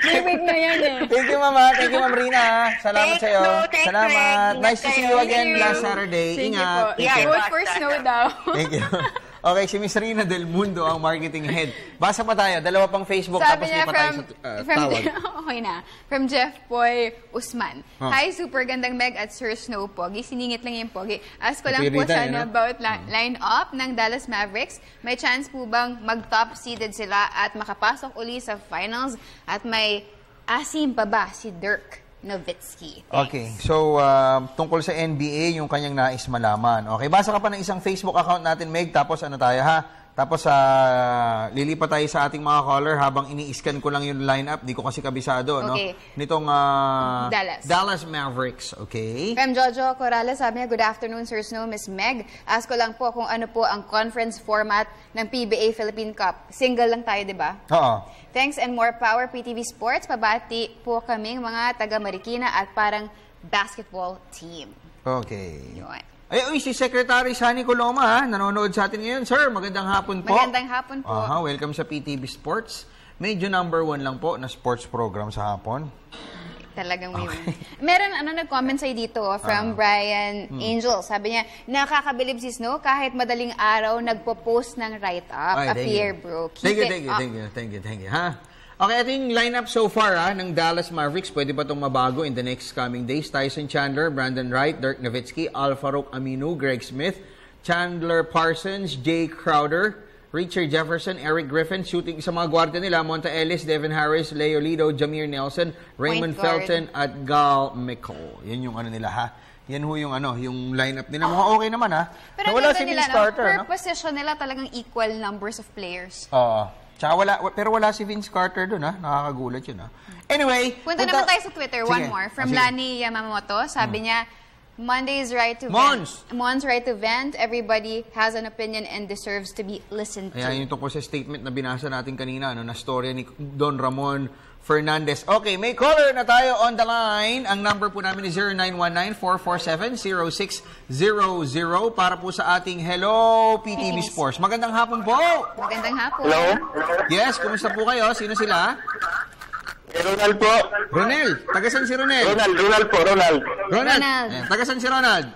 Speaker 1: May wig na yan
Speaker 2: Thank you, Mama. Thank you, Ma'am Rina. Salamat sa'yo. Salamat. Nice to see you again last Saturday. Ingat.
Speaker 1: Vote for Snow daw.
Speaker 2: Thank you. Okay, si Miss Rina Del Mundo ang marketing head. Basa pa tayo. 2 pang Facebook,
Speaker 1: sabi
Speaker 2: tapos hindi pa tayo sa tawag.
Speaker 1: Okay na. From Jeff Boy Usman. Hi, super gandang Meg at Sir Snow Pogi. Siningit lang yung Pogi. Ask ko lang po sana about line-up ng Dallas Mavericks. May chance po bang mag-top seeded sila at makapasok uli sa finals? At may asim pa ba si Dirk Nowitzki?
Speaker 2: Okay, so tungkol sa NBA, yung kanyang nais malaman. Okay, basa ka pa ng isang Facebook account natin, Meg, tapos ano tayo ha? Tapos lilipat tayo sa ating mga caller habang ini-scan ko lang yung lineup. Di ko kasi kabisado, no? Nitong Dallas Mavericks, okay?
Speaker 1: From Jojo Corrales, sabi niya, good afternoon, Sir Snow, Miss Meg. Ask ko lang po kung ano po ang conference format ng PBA Philippine Cup. Single lang tayo, di ba?
Speaker 2: Oo.
Speaker 1: Thanks and more power, PTV Sports. Pabati po kaming mga taga Marikina at parang basketball team.
Speaker 2: Okay.
Speaker 1: Yun.
Speaker 2: Ay, si Secretary Sunny Coloma, nanonood sa atin ngayon. Sir, magandang hapon po.
Speaker 1: Magandang hapon po.
Speaker 2: Welcome sa PTV Sports. Medyo number 1 lang po na sports program sa hapon.
Speaker 1: Talagang may Meron nag-comment sa'yo dito from Brian Angel. Sabi niya, nakakabilib si Snow kahit madaling araw nagpo-post ng write-up. Appear, bro.
Speaker 2: Thank you. Ha? Okay, ito yung lineup so far ng Dallas Mavericks. Pwede pa itong mabago in the next coming days. Tyson Chandler, Brandon Wright, Dirk Nowitzki, Al-Farouq Aminu, Greg Smith, Chandler Parsons, Jay Crowder, Richard Jefferson, Eric Griffin. Shooting sa mga gwardiya nila, Monta Ellis, Devin Harris, Leo Lido, Jameer Nelson, Raymond Felton, at Gal Mickle. Yan yung nila, ha? Yan ho yung yung lineup nila. Mukhang okay naman, ha?
Speaker 1: Pero
Speaker 2: wala si
Speaker 1: nila,
Speaker 2: starter,
Speaker 1: per position nila talagang equal numbers of players.
Speaker 2: Tsaka pero wala si Vince Carter doon, ha? Nakakagulat yun, ha? Anyway,
Speaker 1: punta naman tayo sa Twitter. One more. From Lani Yamamoto. Sabi niya, Monday's right to vent. Mon's right to vent. Everybody has an opinion and deserves to be listened to.
Speaker 2: Ayan, yung tungkol sa statement na binasa natin kanina, na storya ni Don Ramon Fernandez. Okay, may caller na tayo on the line. Ang number po namin is 0919-447-0600 para po sa ating Hello PTV Sports. Magandang hapon po.
Speaker 1: Magandang hapon.
Speaker 4: Hello.
Speaker 2: Yes, kumusta po kayo? Sino sila?
Speaker 4: Ronald po.
Speaker 2: Ronald. Tagasan si Ronald?
Speaker 4: Ronald po. Ronald.
Speaker 2: Tagasan si Ronald?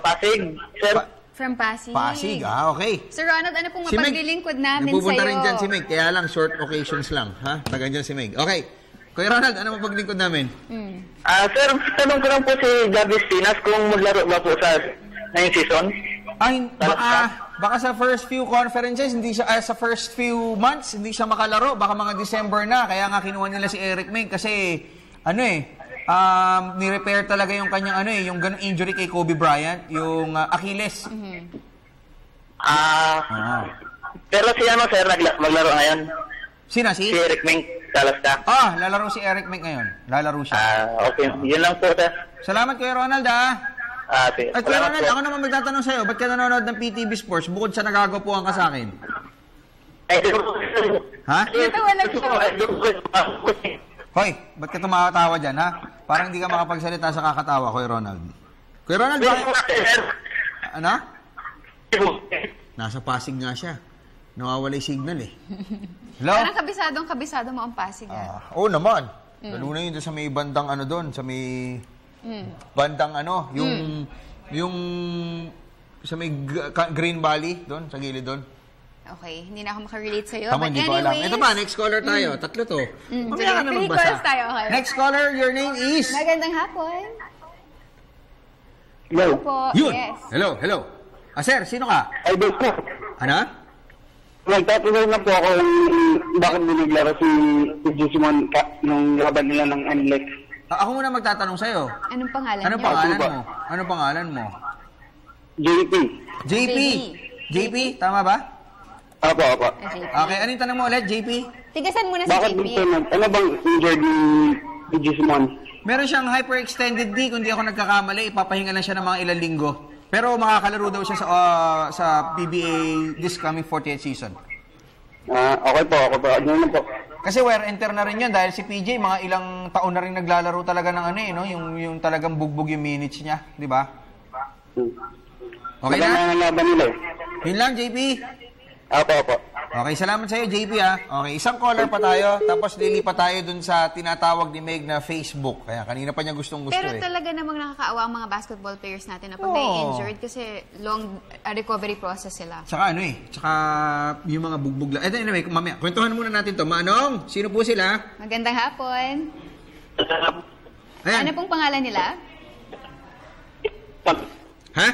Speaker 4: Pasig, sir.
Speaker 1: From Pasig.
Speaker 2: Pasig, okay.
Speaker 1: Sir Ronald, ano pong mapaglilingkod namin sa'yo?
Speaker 2: Napupunta rin dyan si Meg, kaya lang short occasions lang, ha? Tagan dyan si Meg. Okay. Kuya Ronald, ano mapaglingkod namin?
Speaker 4: Sir, tanong ko lang po si Jarvis Pinas kung maglaro ba po sa 9th season?
Speaker 2: Ay, baka sa first few conferences, hindi siya, sa first few months, hindi siya makalaro. Baka mga December na, kaya nga kinuha nila si Eric Meg kasi, ni-repair talaga yung kanyang yung ganung injury kay Kobe Bryant, yung Achilles.
Speaker 4: Pero si sir, maglaro ngayon.
Speaker 2: Sino?
Speaker 4: Si Eric Meng, Salasta.
Speaker 2: Lalaro si Eric Meng ngayon. Lalaro siya.
Speaker 4: Okay. Yun lang po, sir.
Speaker 2: Salamat Kuya Ronald,
Speaker 4: sige.
Speaker 2: At Kuya Ronald, ako naman magtatanong sa'yo, ba't ka nanonood ng PTV Sports bukod sa nagagapuan ka sa akin? Ha?
Speaker 1: Dito walang
Speaker 2: Hoy, ba't ka tumatawa dyan, ha? Parang hindi ka makapagsalita sa kakatawa, Kuya Ronald. Kuya Ronald, ano? Nasa Pasig nga siya. Nawawala yung signal, Hello?
Speaker 1: Parang kabisado mo ang Pasig,
Speaker 2: Oo naman. Lalo na yun sa may bandang doon, sa may bandang yung sa may Green Valley, doon, sa gilid doon.
Speaker 1: Okay, hindi na ako makarelate sa'yo.
Speaker 2: But anyways... Ito pa, next caller tayo. Tatlo to. Mamaya ka na magbasa. Next caller, your name is?
Speaker 1: Magandang hapon.
Speaker 4: Hello.
Speaker 2: Yun.
Speaker 1: Yes.
Speaker 2: Hello. Sir, sino ka?
Speaker 4: Idol ko.
Speaker 2: Ano?
Speaker 4: Nagtatanong na po ako bakit naglaro si Guzman nung laban nila ng NLEX.
Speaker 2: Ako muna magtatanong sa'yo.
Speaker 1: Anong pangalan
Speaker 2: niyo? Anong pangalan mo?
Speaker 4: JP.
Speaker 2: JP, tama ba?
Speaker 4: Opo.
Speaker 2: Okay, anong tanong mo ulit, JP?
Speaker 1: Tigasan muna si
Speaker 4: Bakit
Speaker 1: JP.
Speaker 4: Ano bang injured ni Guzman?
Speaker 2: Meron siyang hyperextended knee, kung di ako nagkakamali, ipapahinga lang siya ng mga ilang linggo. Pero makakalaro daw siya sa PBA this coming 48th season.
Speaker 4: Okay po. Ano na po?
Speaker 2: Kasi wear and tear na rin yun dahil si PJ mga ilang taon na rin naglalaro talaga ng yung talagang bugbog yung minutes niya, di ba? Okay na?
Speaker 4: Laban nila.
Speaker 2: Yun lang, JP.
Speaker 4: Opo.
Speaker 2: Okay, salamat sa'yo, JP, Okay, isang caller pa tayo, tapos lilipat tayo dun sa tinatawag ni Meg na Facebook. Kaya kanina pa niya gustong-gusto
Speaker 1: Pero talaga namang nakakaawa ang mga basketball players natin na pag na-injured kasi long recovery process sila.
Speaker 2: Tsaka tsaka yung mga bugbog lang. Anyway, mamaya, kwentuhan muna natin to. Manong, sino po sila?
Speaker 1: Magandang hapon.
Speaker 2: Ayan.
Speaker 1: Ano pong pangalan nila?
Speaker 2: Ha?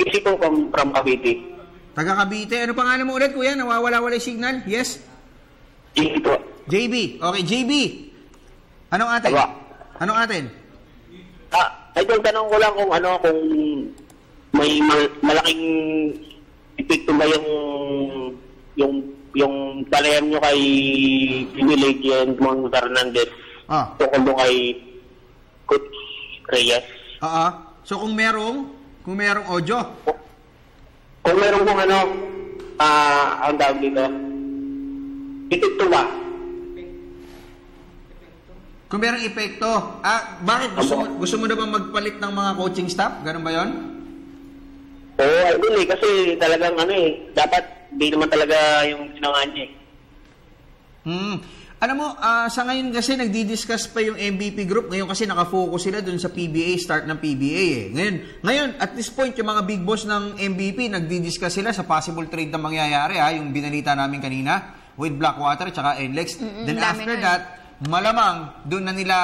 Speaker 4: PC po from Cavite.
Speaker 2: Taga Cavite. Ano pangalan mo ulit, kuya? Nawawala-wala yung signal? Yes?
Speaker 4: JB po.
Speaker 2: JB. Okay, JB. Anong atin?
Speaker 4: Idol, tanong ko lang kung may malaking epekto ba yung talayam nyo kay Pinilake and Mon Fernandez tungkol doon kay Coach Reyes?
Speaker 2: So kung merong audio?
Speaker 4: Kung merong kung ang tawag dito, epekto ba?
Speaker 2: Kung merong epekto. Bakit? Gusto mo na bang magpalit ng mga coaching staff? Ganun ba yun?
Speaker 4: Oo, idol kasi talagang dapat di naman talaga yung ginawa niya
Speaker 2: Alam mo, sa ngayon kasi nagdi-discuss pa yung MVP group. Ngayon kasi nakafocus sila dun sa PBA, start ng PBA Ngayon, at this point, yung mga big boss ng MVP, nagdi-discuss sila sa possible trade na mangyayari, yung binalita namin kanina with Blackwater at saka NLEX. Then after that, malamang doon na nila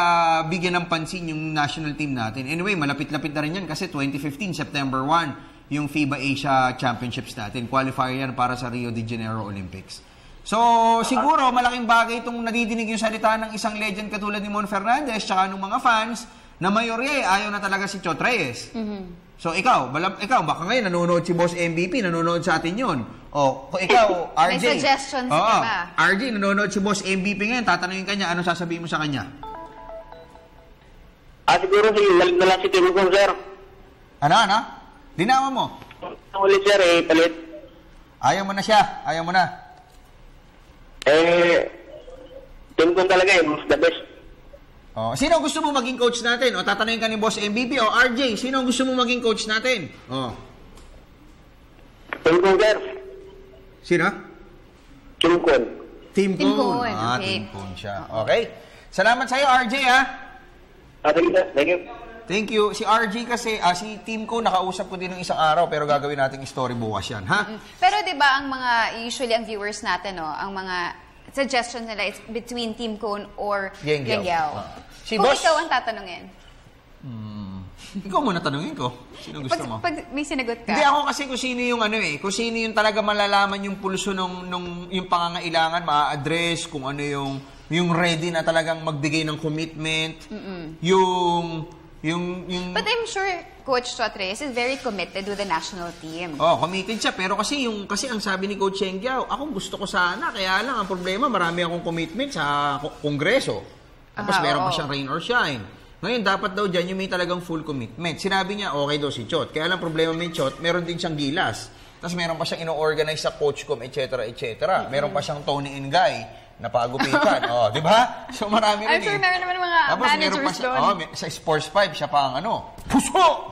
Speaker 2: bigyan ng pansin yung national team natin. Anyway, malapit-lapit na rin yan kasi 2015, September 1, yung FIBA Asia Championships natin. Qualifier yan para sa Rio de Janeiro Olympics. So, siguro, malaking bagay itong nadidinig yung salita ng isang legend katulad ni Mon Fernandez tsaka ng mga fans na mayorya ayaw na talaga si Chot Reyes. So, ikaw, baka ngayon nanonood si Boss MVP, nanonood sa atin yun. O, ikaw, RJ.
Speaker 1: May suggestions ka ba?
Speaker 2: RJ, nanonood si Boss MVP ngayon, tatanungin kanya, ano sasabihin mo sa kanya?
Speaker 4: Siguro lalit na lang si Tim Kong, sir.
Speaker 2: Ano? Dinawa mo?
Speaker 4: Ulit, sir, palit.
Speaker 2: Ayaw mo na siya, ayaw mo na.
Speaker 4: Tim Kong talaga mas the best.
Speaker 2: Sino gusto mo maging coach natin? O tatanungin ka ni Boss MVP o RJ, sino gusto mo maging coach natin?
Speaker 4: Tim Kong, sir.
Speaker 2: Sino?
Speaker 4: Tim Kong.
Speaker 2: Tim Kong.
Speaker 1: Okay.
Speaker 2: Tim Kong siya. Okay. Salamat sa'yo, RJ,
Speaker 4: Thank you.
Speaker 2: Thank you. Si RJ kasi, si Tim Kong, nakausap ko din ng isang araw, pero gagawin nating story bukas yan, ha?
Speaker 1: Pero di ba ang usually ang viewers natin, ang mga suggestions nila is between Tim Kong or Yengyao.
Speaker 2: Si
Speaker 1: Kung
Speaker 2: Boss,
Speaker 1: ikaw ang tatanungin.
Speaker 2: ikaw muna tanungin ko. Sino gusto mo?
Speaker 1: Pag may sinagot ka.
Speaker 2: Hindi ako kasi kung sino yung kung sino yung talaga malalaman yung pulso yung pangangailangan, ma-address, kung ano yung ready na talagang magbigay ng commitment,
Speaker 1: But I'm sure Coach Chot Reyes is very committed with the national team.
Speaker 2: Committed siya. Pero kasi ang sabi ni Coach Yengyao, ako gusto ko sana. Kaya lang, ang problema, marami akong commitment sa kongreso. Tapos meron pa siyang rain or shine. Ngayon, dapat daw dyan yung may talagang full commitment. Sinabi niya, okay daw si Chot. Kaya lang, problema may Chot, meron din siyang gilas. Tapos meron pa siyang ino-organize sa Coachcom, etc. Meron pa siyang Tony Ingay na pagupitan. Di ba? So, marami rin.
Speaker 1: I'm sure meron naman mga
Speaker 2: tapos,
Speaker 1: managers doon.
Speaker 2: Sa Sports 5, siya pa ang puso!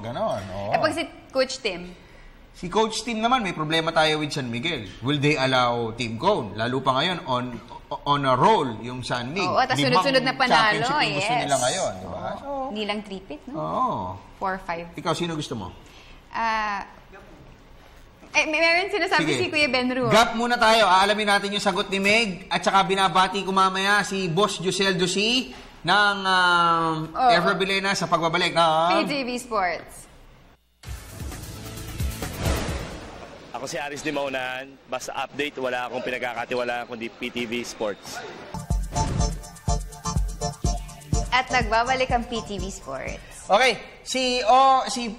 Speaker 2: Ganon.
Speaker 1: Pag si Coach Tim?
Speaker 2: Si Coach Tim naman, may problema tayo with San Miguel. Will they allow Tim Cone? Lalo pa ngayon, on a roll yung San Miguel.
Speaker 1: Tapos sunod-sunod na panalo.
Speaker 2: Championship yung gusto nila ngayon. Di ba?
Speaker 1: Hindi lang 3-pit, no? 4-5.
Speaker 2: Ikaw, sino gusto mo?
Speaker 1: Meron sinasabi si Kuya Benro.
Speaker 2: Gap muna tayo. Aalamin natin yung sagot ni Meg. At saka binabati ko mamaya si Boss Josel Dusi ng Ever Bilena sa pagbabalik ng
Speaker 1: PTV Sports.
Speaker 3: Ako si Aris Dimaunan. Basta update, wala akong pinagkakatiwalaan kundi PTV Sports.
Speaker 1: At nagbabalik ang PTV Sports.
Speaker 2: Okay, si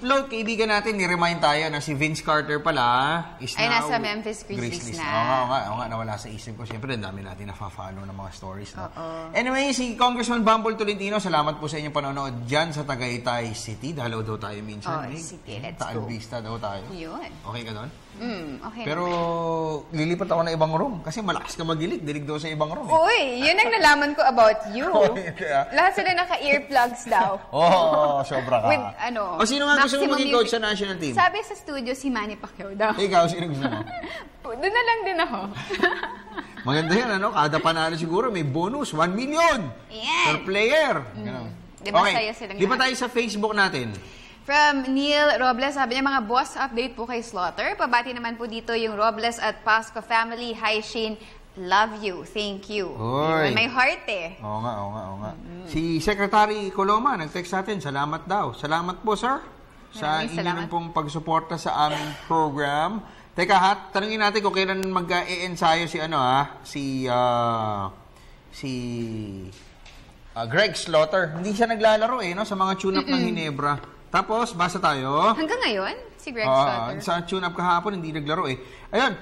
Speaker 2: Float, kaibigan natin, ni-remind tayo na si Vince Carter pala is
Speaker 1: ay
Speaker 2: now
Speaker 1: nasa Memphis Grizzlies na.
Speaker 2: Oo nga, nawala sa isip ko. Siyempre, ang dami natin na-follow ng mga stories. No? Anyway, si Congressman Bumble Tolentino, salamat po sa inyong panonood dyan sa Tagaytay City. Dalaw daw tayo minsan.
Speaker 1: City, let's
Speaker 2: Taal
Speaker 1: go.
Speaker 2: Vista daw tayo.
Speaker 1: Yun.
Speaker 2: Okay ka doon?
Speaker 1: Okay.
Speaker 2: Pero lilipat ako na ibang room kasi malakas ka magilig. Dilig daw sa ibang room.
Speaker 1: Uy, yun ang nalaman ko about you. Lahat sila naka-earplugs daw.
Speaker 2: Sobra ka.
Speaker 1: With
Speaker 2: sino nga gusto mo maging coach sa national team?
Speaker 1: Sabi sa studio si Manny Pacquiao daw.
Speaker 2: Ikaw, sino gusto mo?
Speaker 1: Doon na lang din ako.
Speaker 2: Maganda yan, Kada panalo siguro may bonus, 1 million per player.
Speaker 1: Diba saya silang
Speaker 2: Di ba tayo sa Facebook natin?
Speaker 1: From Neil Robles, sabi niya, mga boss, update po kay Slaughter. Pabati naman po dito yung Robles at Pasco family. Hi, Shane. Love you. Thank you. May heart
Speaker 2: Oo nga. Si Secretary Coloma, nag-text sa atin. Salamat daw. Salamat po, sir. Sa inyong pong pagsuporta sa aming program. Teka, tanungin natin kung kailan mag-e-ensayo si Greg Slaughter. Hindi siya naglalaro sa mga tune-up ng Ginebra. Tapos, basa tayo.
Speaker 1: Hanggang ngayon, si Greg Slaughter.
Speaker 2: Sa tune-up kahapon, hindi naglaro eh. Ayun,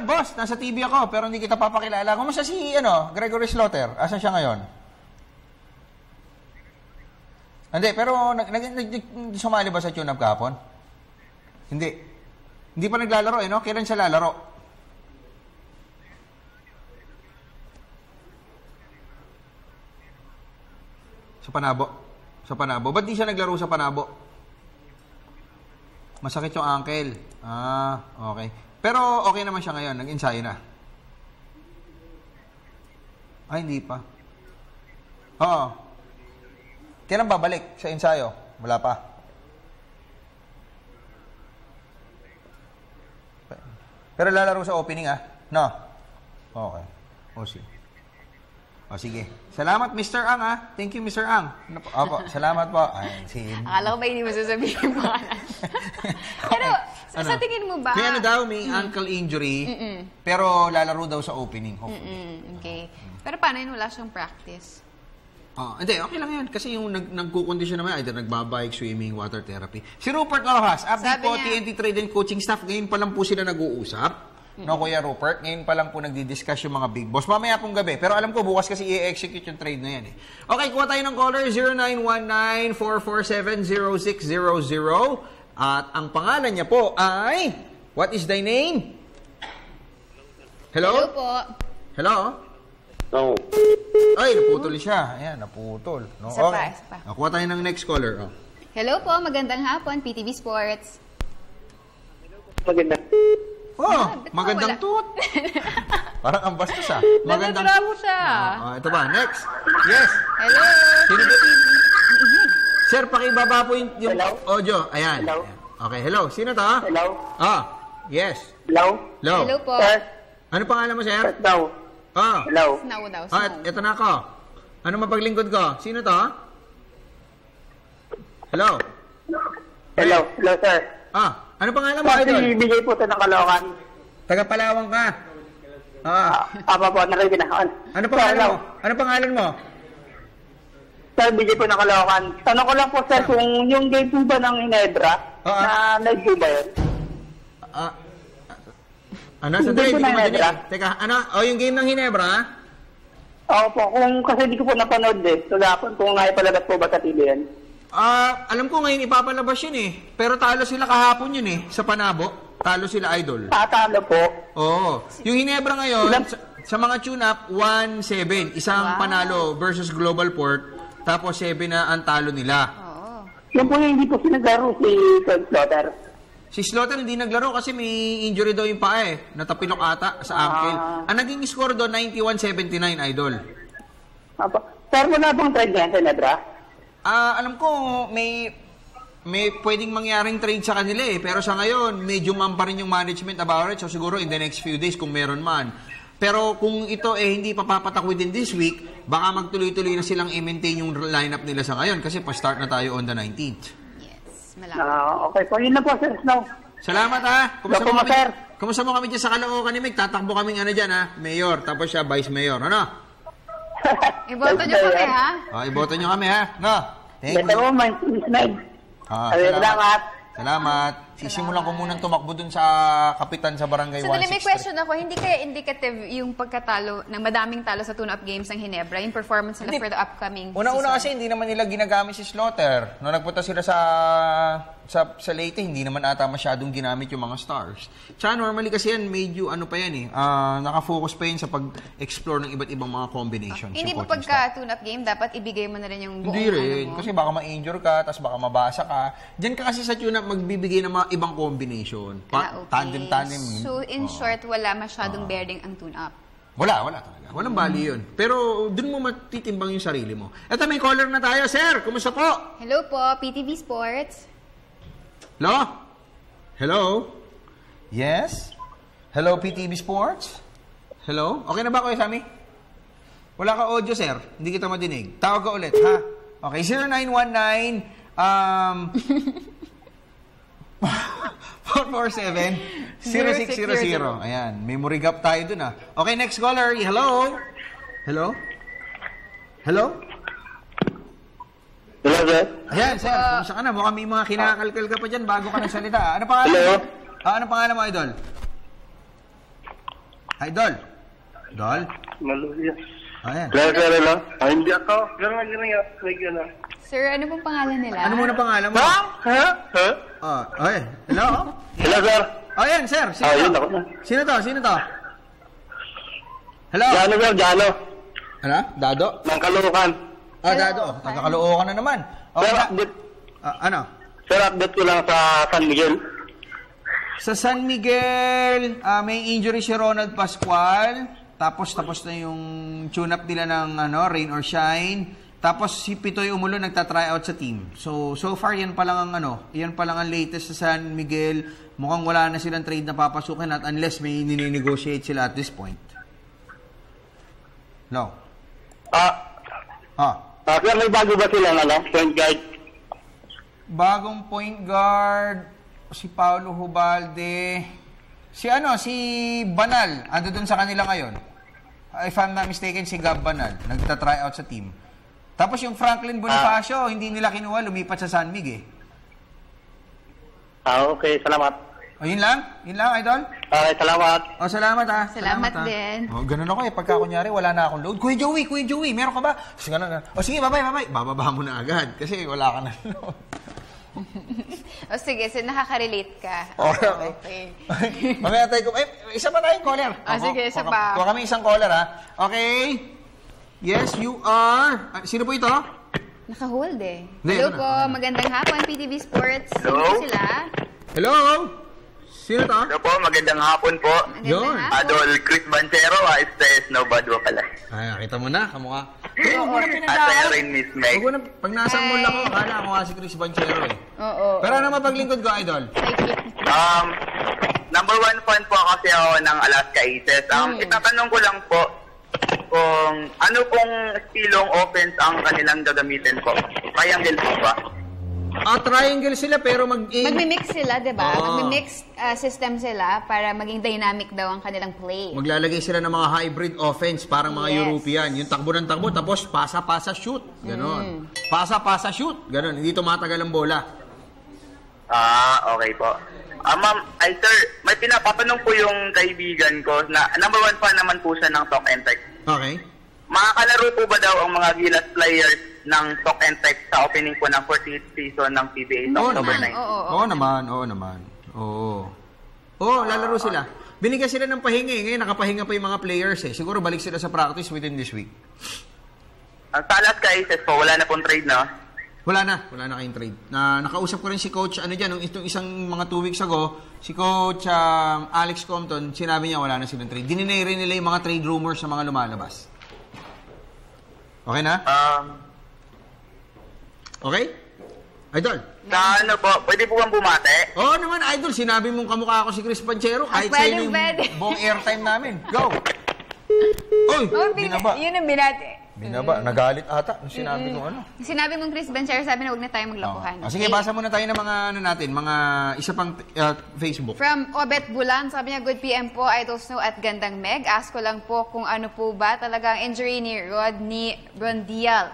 Speaker 2: boss, nasa TV ako, pero hindi kita papakilala. Kumusta si, Gregory Slaughter? Asan siya ngayon? Hindi, pero sumali ba sa tune-up kahapon? Hindi. Hindi pa naglalaro no? Kailan siya lalaro? Sa Panabo. Ba't di siya naglaro sa Panabo? Masakit yung ankle. Okay. Pero okay naman siya ngayon. Nag-ensayo na. Hindi pa. Oo. Kailan babalik sa ensayo? Wala pa. Pero lalaro sa opening, No? Okay. Sige. Salamat, Mr. Ang, Thank you, Mr. Ang. Opo, salamat po.
Speaker 1: Akala ko ba hindi mo sasabihin yung pangalan? Pero, sa tingin mo ba?
Speaker 2: May ankle injury, pero lalaro daw sa opening, hopefully.
Speaker 1: Okay. Pero paano yun? Wala siyang practice?
Speaker 2: Hindi, okay lang yan. Kasi yung nagkukondisyon naman, either nagbabike, swimming, water therapy. Si Rupert Rojas, update po, TNT Trade and Coaching Staff. Ngayon pa lang po sila nag-uusap. No, Kuya Rupert, ngayon pa lang po nagdi-discuss yung mga big boss. Mamaya pong gabi. Pero alam ko, bukas kasi i-execute yung trade na yan Okay, kuha tayo ng caller, 0919-447-0600. At ang pangalan niya po ay... What is thy name? Hello?
Speaker 1: Hello po.
Speaker 2: Hello?
Speaker 4: No.
Speaker 2: Ay, naputol siya. Ayan, naputol. No?
Speaker 1: Isa pa.
Speaker 2: Kuha tayo ng next caller.
Speaker 1: Hello po, magandang hapon, PTV Sports.
Speaker 4: Magandang.
Speaker 2: Magandang tut. Parang ang bastos Magandang
Speaker 1: tut. Siya.
Speaker 2: Ito ba? Next. Yes.
Speaker 1: Hello.
Speaker 2: Sir, pakibaba po yung audio. Ayan.
Speaker 4: Hello.
Speaker 2: Okay, hello. Sino to?
Speaker 4: Hello.
Speaker 2: Yes.
Speaker 4: Hello.
Speaker 1: Hello po.
Speaker 4: Sir.
Speaker 2: Ano pangalan mo, sir?
Speaker 4: Snow. Hello.
Speaker 1: Snow daw.
Speaker 2: Ito na ako. Ano mapaglingkod ko? Sino to? Hello.
Speaker 4: Hello, sir.
Speaker 2: Ano pangalan mo, idol?
Speaker 4: Bigay po ito ng Caloocan.
Speaker 2: Taga-Palawang ka.
Speaker 4: Apa po, narinig na.
Speaker 2: Ano pangalan mo? Ano pangalan mo?
Speaker 4: Sir, bigay po ng Caloocan. Tanong ko lang po, sir, kung yung game po ba ng Ginebra, na live po ba yun?
Speaker 2: Sandali, hindi ko madinig. Teka, yung game ng Ginebra?
Speaker 4: Opo, kasi hindi ko po napanood Tulapon, kung naipalabas po ba sa TV yan?
Speaker 2: Alam ko ngayon ipapalabas yun Pero talo sila kahapon yun sa Panabo. Talo sila, idol.
Speaker 4: Talo po?
Speaker 2: Oo. Yung Ginebra ngayon, sa mga tune-up, 1-7. Isang panalo versus Global Port. Tapos 7 na ang talo nila.
Speaker 4: Yan po yung hindi po sinaglaro si Slaughter.
Speaker 2: Si Slaughter hindi naglaro kasi may injury daw yung paa Natapilok ata sa ankle. Ang naging score doon, 91-79, idol.
Speaker 4: Sir, wala bang trade yan sa Ginebra?
Speaker 2: Alam ko, may pwedeng mangyaring trade sa kanila pero sa ngayon, medyo pa rin yung management about it. So siguro in the next few days kung meron man. Pero kung ito hindi papapatak within this week, baka magtuloy-tuloy na silang i-maintain yung lineup nila sa ngayon kasi pa-start na tayo on the 19th.
Speaker 1: Yes, malaki.
Speaker 4: Okay po, yun na po, sir. Snow.
Speaker 2: Salamat Kumusta mo kami dyan sa Caloocan ni Mick? Tatakbo kaming dyan Mayor, tapos siya Vice Mayor.
Speaker 1: Iboto nyo kami,
Speaker 2: Iboto nyo kami, No? Thank you. Salamat. Sisimulan ko munang tumakbo dun sa kapitan sa barangay 163.
Speaker 1: So, may question ako. Hindi kaya indicative yung pagkatalo ng madaming talo sa tune-up games ng Ginebra, yung performance nila for the upcoming
Speaker 2: Una-una
Speaker 1: season?
Speaker 2: kasi hindi naman nila ginagamit si Slaughter. Nung nagpunta sila sa Leyte, hindi naman ata masyadong ginamit yung mga stars. Tsaka normally kasi yan, medyo nakafocus pa yun sa pag-explore ng iba't ibang mga combinations.
Speaker 1: Hindi ba pagka tune-up game, dapat ibigay mo na rin yung buong
Speaker 2: Hindi rin. Kasi baka ma-injure ka, tapos baka mabasa ka. Diyan ka kasi sa tune-up magbibigay ng mga ibang combination. Tandem-tandem.
Speaker 1: So, in short, wala masyadong bearing ang tune-up.
Speaker 2: Wala talaga. Walang bali yun. Pero dun mo matitimbang yung sarili mo. Eto, may caller na tayo. Sir, kumusta po?
Speaker 1: Hello po, PTV Sports.
Speaker 2: Hello? Yes? Hello, PTV Sports? Hello? Okay na ba kayo, Sammy? Wala ka audio, sir. Hindi kita madinig. Tawag ka ulit, ha? Okay, 0919-447-0600. Ayan, memory gap tayo dun, Okay, next caller. Hello? Hello? Hello?
Speaker 4: Hello? sir.
Speaker 2: Ayan, sir. Kumusta ka na? Mukhang may mga kinakalkal ka pa dyan bago ka nagsalita. Ano pangalan mo? Ano pangalan mo, Idol? Idol? Idol?
Speaker 4: Maluya.
Speaker 2: Ayan.
Speaker 4: Hello. Hindi ako. Ganun.
Speaker 1: Sir, ano pong pangalan nila?
Speaker 2: Ano muna pangalan mo?
Speaker 4: Ha?
Speaker 2: Okay. Hello?
Speaker 4: Hello, sir.
Speaker 2: Ayan, sir. Sino to? Sino to? Hello?
Speaker 4: Jano, sir. Jano.
Speaker 2: Ano? Dado?
Speaker 4: Ng Caloocan.
Speaker 2: Dado. Taga-Caloocan na naman. Okay.
Speaker 4: Sir, update.
Speaker 2: Ano?
Speaker 4: Sir, update ko lang sa San Miguel.
Speaker 2: Sa San Miguel, may injury si Ronald Pascual. Tapos na yung tune-up nila ng rain or shine. Tapos si Pitoy Umulo nagta-try out sa team. So far yan pa lang ang latest sa San Miguel. Mukhang wala na silang trade na papasukin at unless may nini-negotiate sila at this point. No.
Speaker 4: Sir, may bago ba silang point guard?
Speaker 2: Bagong point guard, si Paulo Hubalde, si Banal, ando dun sa kanila ngayon. If I'm not mistaken, si Gab Banal, nagta-try out sa team. Tapos yung Franklin Bonifacio, hindi nila kinuha, lumipat sa San Miguel.
Speaker 4: Okay, salamat.
Speaker 2: Yun lang, Idol?
Speaker 4: Okay, salamat.
Speaker 2: Salamat ha.
Speaker 1: Salamat din.
Speaker 2: Ganun ako pagka kunyari, wala na akong load. Kuya Joey, meron ka ba? Sige, bye. Bababa mo na agad kasi wala ka na load.
Speaker 1: Sige, so nakaka-relate ka.
Speaker 2: Okay. Mamaya tayo, isa pa tayong caller.
Speaker 1: Sige, isa pa.
Speaker 2: Kuha kami isang caller ha. Okay. Yes, you are. Sino po ito?
Speaker 1: Naka-hold Hello po, magandang hapon, PTV Sports.
Speaker 4: Hello?
Speaker 1: Sino sila?
Speaker 2: Hello? Sino to?
Speaker 4: Hello po, magandang hapon po.
Speaker 2: Yun.
Speaker 4: Adol Chris Bancero, no Badwa pala.
Speaker 2: Nakita mo na, kamukha.
Speaker 4: Rin Miss Meg.
Speaker 2: Pag nasa mall ako, akala ako nga si Chris Bancero
Speaker 1: Oo.
Speaker 2: Pero ano mapaglingkod ko, Idol?
Speaker 4: Number 1 fan po kasi ako ng Alaska Aces. Itatanong ko lang po kung ano pong stilong offense ang kanilang gagamitin po. Triangle po ba?
Speaker 2: Triangle sila pero
Speaker 1: magmi-mix sila, 'di ba? Magmi-mix system sila para maging dynamic daw ang kanilang play.
Speaker 2: Maglalagay sila ng mga hybrid offense parang mga European. Yung takbo ng takbo tapos pasa-pasa shoot. Ganon. Pasa-pasa shoot. Ganon. Hindi tumatagal ang bola.
Speaker 4: Okay po. Ma'am, sir, may pinapatanong po yung kaibigan ko na number 1 fan naman po siya ng Talk and Text.
Speaker 2: Okay.
Speaker 4: Makakalaro po ba daw ang mga Gilas players ng Talk and Text sa opening po ng 40th season ng PBA sa October 9?
Speaker 2: Oo naman. Oo, lalaro sila. Binigyan sila ng pahinga Ngayon nakapahinga pa yung mga players Siguro balik sila sa practice within this week.
Speaker 4: Ang Salas ka Aces po, wala na pong trade na?
Speaker 2: Wala na kayong trade. Nakausap ko rin si Coach, itong isang mga 2 weeks ago, si Coach Alex Compton, sinabi niya wala na silang trade. Dininay rin nila yung mga trade rumors sa mga lumalabas. Okay na? Okay? Idol?
Speaker 4: Pwede po bang bumate?
Speaker 2: Oo naman, Idol. Sinabi mong kamukha ako si Chris Pancero. Kahit sa'yo yung buong airtime namin. Go! Binaba.
Speaker 1: Yun ang binati.
Speaker 2: Binaba. Nagalit ata. Sinabi ko
Speaker 1: Sinabi mong Chris Bancero, sabi na huwag na tayo maglokohan.
Speaker 2: Sige, basa muna tayo ng mga isa pang Facebook.
Speaker 1: From Obet Bulan, sabi niya, good PM po, Idol Snow at Gandang Meg. Ask ko lang po kung ano po ba talaga ang injury ni Rodney Brondial.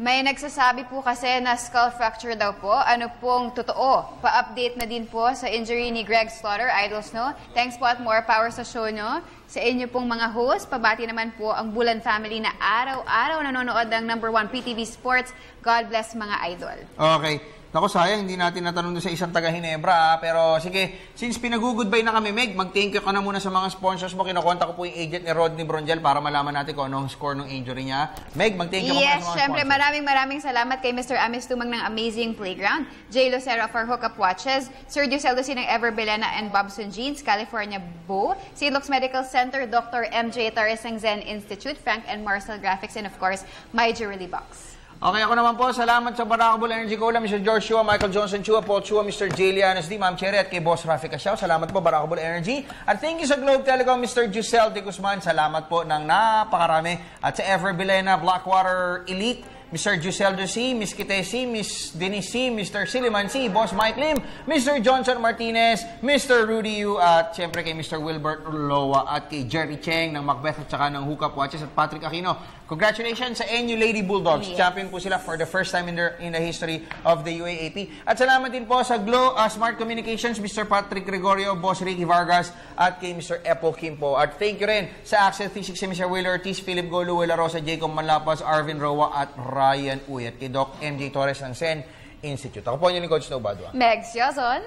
Speaker 1: May nagsasabi po kasi na skull fracture daw po. Ano pong totoo? Pa-update na din po sa injury ni Greg Slaughter, Idol Snow. Thanks po at more power sa show nyo. Sa inyo pong mga host, pabati naman po ang Bulan family na araw-araw nanonood ng number 1 PTV Sports. God bless mga idol.
Speaker 2: Okay. Naku, sayang, hindi natin natanong doon sa isang taga-Hinebra. Pero sige, since pinag-goodbye na kami, Meg, mag-thank you ka na muna sa mga sponsors mo. Kinukonta ko po yung agent ni Rodney Brondial para malaman natin kung anong score ng injury niya. Meg, mag-thank you ka muna sa mga sponsors.
Speaker 1: Syempre, maraming salamat kay Mr. Amis Tumang ng Amazing Playground, J. Lucero for Hookup Watches, Sir Duceldo ng Ever Belena and Bobson Jeans, California Bo, St. Luke's Medical Center, Dr. MJ Taresang Zen Institute, Frank and Marcel Graphics, and of course, My Jewelry Box.
Speaker 2: Okay, ako naman po. Salamat sa Barakable Energy Cola, Mr. George Chua, Michael Johnson Chua, Paul Chua, Mr. Jalianos D, Ma'am Cherry, at kay Boss Rafi Casyaw. Salamat po, Barakable Energy. At thank you sa Globe Telecom, Mr. Giselle de Guzman. Salamat po ng napakarami. At sa Ever Belena, Blackwater Elite, Mr. Giseldo C., Miss Kitesi, Miss Denise C., Mr. Siliman C., Boss Mike Lim, Mr. Johnson Martinez, Mr. Rudy Yu, at syempre kay Mr. Wilbert Loa at kay Jerry Cheng ng Macbeth at saka ng Hookup Watches at Patrick Aquino. Congratulations sa NU Lady Bulldogs.
Speaker 1: Yes.
Speaker 2: Champion po sila for the first time in the history of the UAAP. At salamat din po sa Glow Smart Communications, Mr. Patrick Gregorio, Boss Ricky Vargas, at kay Mr. Epo Kimpo. At thank you rin sa Access 360, Mr. Will Ortiz, Philip Golo, Willa Rosa, Jacob Manlapas, Arvin Roa, at Ryan Uy. At kay Doc MJ Torres ng Sen Institute. Ako po yung Coach Snow Badua.
Speaker 1: Megs Joson.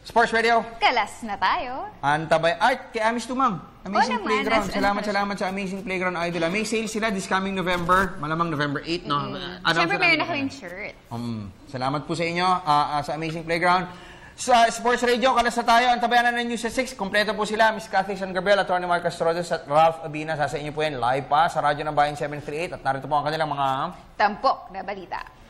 Speaker 2: Sports Radio.
Speaker 1: Kalas na tayo.
Speaker 2: Antabay. Art, kay Amis Tumang. Amazing
Speaker 1: naman,
Speaker 2: Playground.
Speaker 1: as-
Speaker 2: Salamat sa Amazing Playground Idol. May sale sila this coming November. Malamang November 8, no?
Speaker 1: Siyempre, meron na kaming shirt.
Speaker 2: Salamat po sa inyo sa Amazing Playground. Sa Sports Radio, kalas na tayo. Antabayan na ng News at 6. Kompleto po sila. Miss Cathy San Gabriel, Atty. Marcos Rodas at Ralph Abina. Sa inyo po yan live pa sa Radyo ng Bayan 738. At narito po ang kanilang mga
Speaker 1: Tampok na balita.